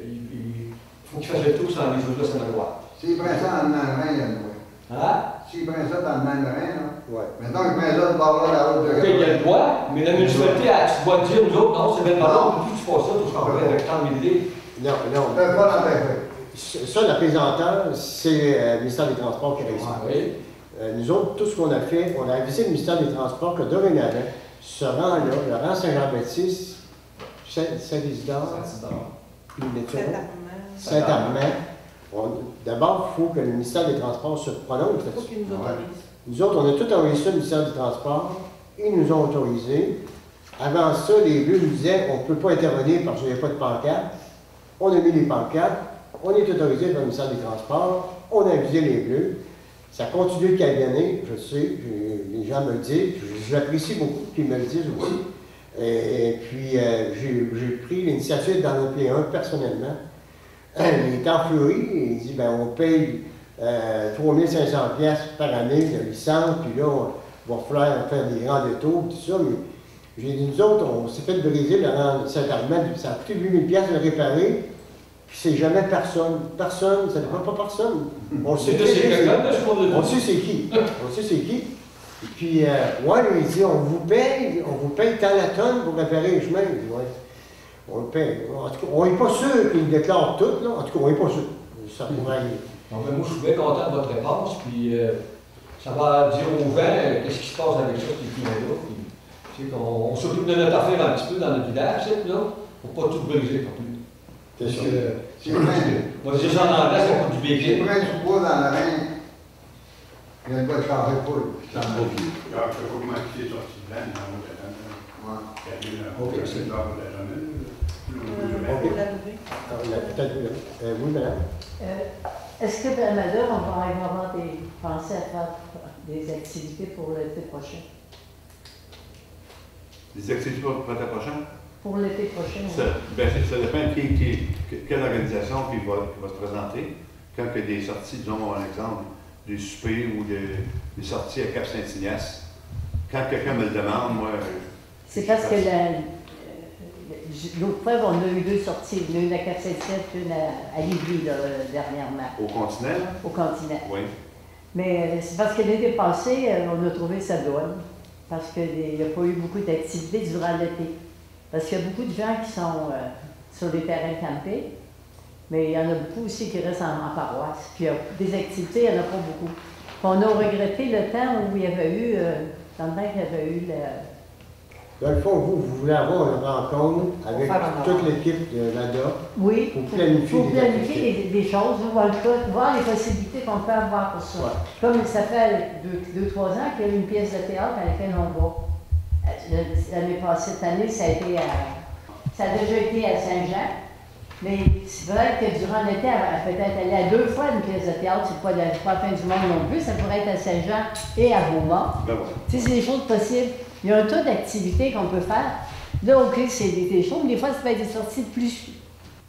il faut qu'il fasse le tour sans les choses de Saint-Manoir. S'il prend ça dans le main, il y a une loi. Hein? S'il prend ça dans le main, là. Ouais. Maintenant, il prend ça de bord là, la route de. OK, il y a le droit, mais la municipalité, tu vas dire, nous autres, non, c'est bien pas plus tu passes ça, tu seras avec tant de milliers. Non, non. Pas l'empêcher. Ça, la présenteur, c'est le ministère des Transports qui a réussi. Oui. Nous autres, tout ce qu'on a fait, on a avisé le ministère des Transports que dorénavant, ce rang-là, le rang Saint-Jean-Baptiste, Saint-Isidore, Saint-Armand, d'abord, il faut que le ministère des Transports se prononce Il faut qu'ils nous autorisent. Nous autres, on a tout envoyé ça au ministère des Transports, ils nous ont autorisés. Avant ça, les Bleus nous disaient on ne peut pas intervenir parce qu'il n'y a pas de pancarte. On a mis les pancartes, on est autorisé par le ministère des Transports, on a avisé les Bleus. Ça continue de camionnner, je sais, les gens me le disent, je l'apprécie beaucoup qu'ils me le disent aussi. Et puis, j'ai pris l'initiative d'en appeler un personnellement. Il est en furie, il dit ben, on paye 3500$ par année de licence, puis là, on va falloir faire des grands détours, tout ça. Mais j'ai dit, nous autres, on s'est fait briser le rang Saint-Armand, ça a coûté 8000$ de le réparer. Puis c'est jamais personne. Personne, ça ne dépend pas personne. On sait c'est qui. On sait c'est qui. Et puis, ouais, lui, il dit, on vous paye tant la tonne pour réparer les chemins. Je dis, ouais, on le paye. En tout cas, on n'est pas sûr qu'il déclare tout, là. En tout cas, on n'est pas sûr. Ça pourrait aller. Donc, moi, je suis bien content de votre réponse, puis ça va dire aux gens qu'est-ce qui se passe avec ça, ces films-là. Puis, on s'occupe de notre affaire un petit peu dans notre village, là, pour pas tout briser non plus. C'est sûr. Moi, je dis ça en anglais, ça coûte du Si bacon. tu prends du bois dans le rein, il y a une bonne charge de poule. Il faut comment il est sorti de l'âne dans votre année. Ok, c'est Oui, madame. Est-ce que dans la on va avoir pensé à faire des activités pour l'été prochain? Des activités pour l'été prochain? Pour l'été prochain, oui. Ça dépend de quelle organisation qui va se présenter. Quand il y a des sorties, disons un exemple, des soupers ou des sorties à Cap-Saint-Ignace, quand quelqu'un me le demande, moi... C'est parce que l'autre fois, on a eu deux sorties. Il y en a une à Cap-Saint-Ignace et une à Lévis, dernièrement. Au continent? Au continent. Oui. Mais c'est parce que l'été passé, on a trouvé sa douane. parce qu'il n'y a pas eu beaucoup d'activités durant l'été. Parce qu'il y a beaucoup de gens qui sont sur des terrains campés, mais il y en a beaucoup aussi qui restent en paroisse. Puis des activités, il n'y en a pas beaucoup. Puis on a regretté le temps où il y avait eu, dans le temps qu'il y avait eu Dans le fond, vous voulez avoir une rencontre avec toute l'équipe de l'ADA oui, pour planifier des choses, voir les possibilités qu'on peut avoir pour ça. Ouais. Comme ça fait 2-3 ans qu'il y a eu une pièce de théâtre à laquelle on va. L'année passée, cette année, ça a déjà été à Saint-Jean. Mais c'est vrai que durant l'été, elle peut-être aller à 2 fois une pièce de théâtre, c'est pas la fin du monde non plus, ça pourrait être à Saint-Jean et à Beaumont. Ben ouais. Tu sais, c'est des choses possibles. Il y a un tas d'activités qu'on peut faire. Là, OK, c'est des choses, mais des fois, ça peut être des sorties de plus.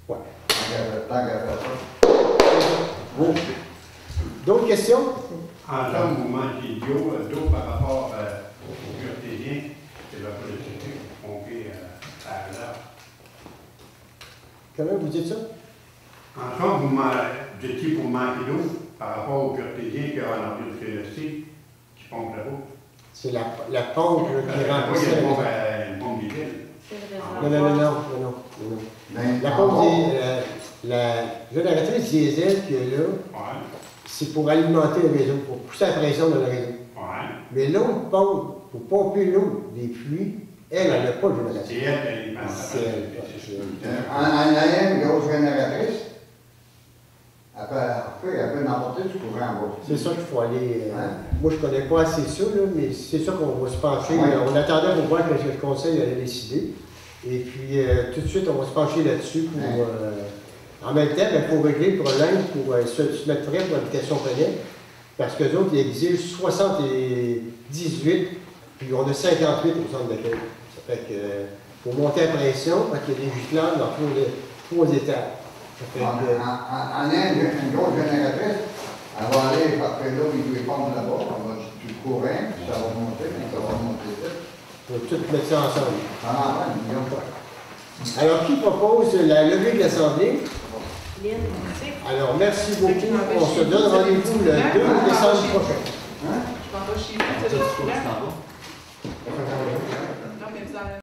Ouais. Tant qu'à faire ça. Bon. D'autres questions? En tant que mouvement d'eau par rapport aux Curtésiens, c'est la politique pompée à l'heure. Comment vous dites ça? En tant que vous étiez pour manquer d'eau par rapport aux Curtésiens qui ont enlevé le CLC, qui pompent la route. C'est la pompe là, qui remplissait. Il y a une pompe diesel. Non. La pompe, la génératrice diesel qu'il y a là, c'est pour alimenter le réseau, pour pousser la pression dans le réseau. Mais l'autre pompe, pour pomper l'eau des pluies, elle n'a pas de génératrice. C'est elle qui C'est elle. En ayant une grosse génératrice, elle peut n'emporter du courant en bas. C'est ça qu'il faut aller. Moi, je ne connais pas assez ça, là, mais c'est ça qu'on va se pencher. Ouais. On attendait pour voir que le conseil allait décider. Et puis, tout de suite, on va se pencher là-dessus pour. En même temps, il faut régler le problème pour se mettre prêt pour l'habitation connecte. Parce qu'eux autres, ils exigent 78, puis on a 58 au centre d'accueil. Ça fait que faut monter la pression, parce qu'il y a des giclades dans 3 étages. En ayant une grosse génératrice, elle va aller parce que là, il doit prendre là-bas, on va du courant, puis ça va monter, puis ça va monter vite. On va tout mettre ça ensemble. Ça en prend un million. Alors, qui propose la levée de l'Assemblée? Lynn, Alors, merci beaucoup. On se donne rendez-vous le 2 décembre prochain. Je m'en vais chez vous, c'est là. Non, mais vous en avez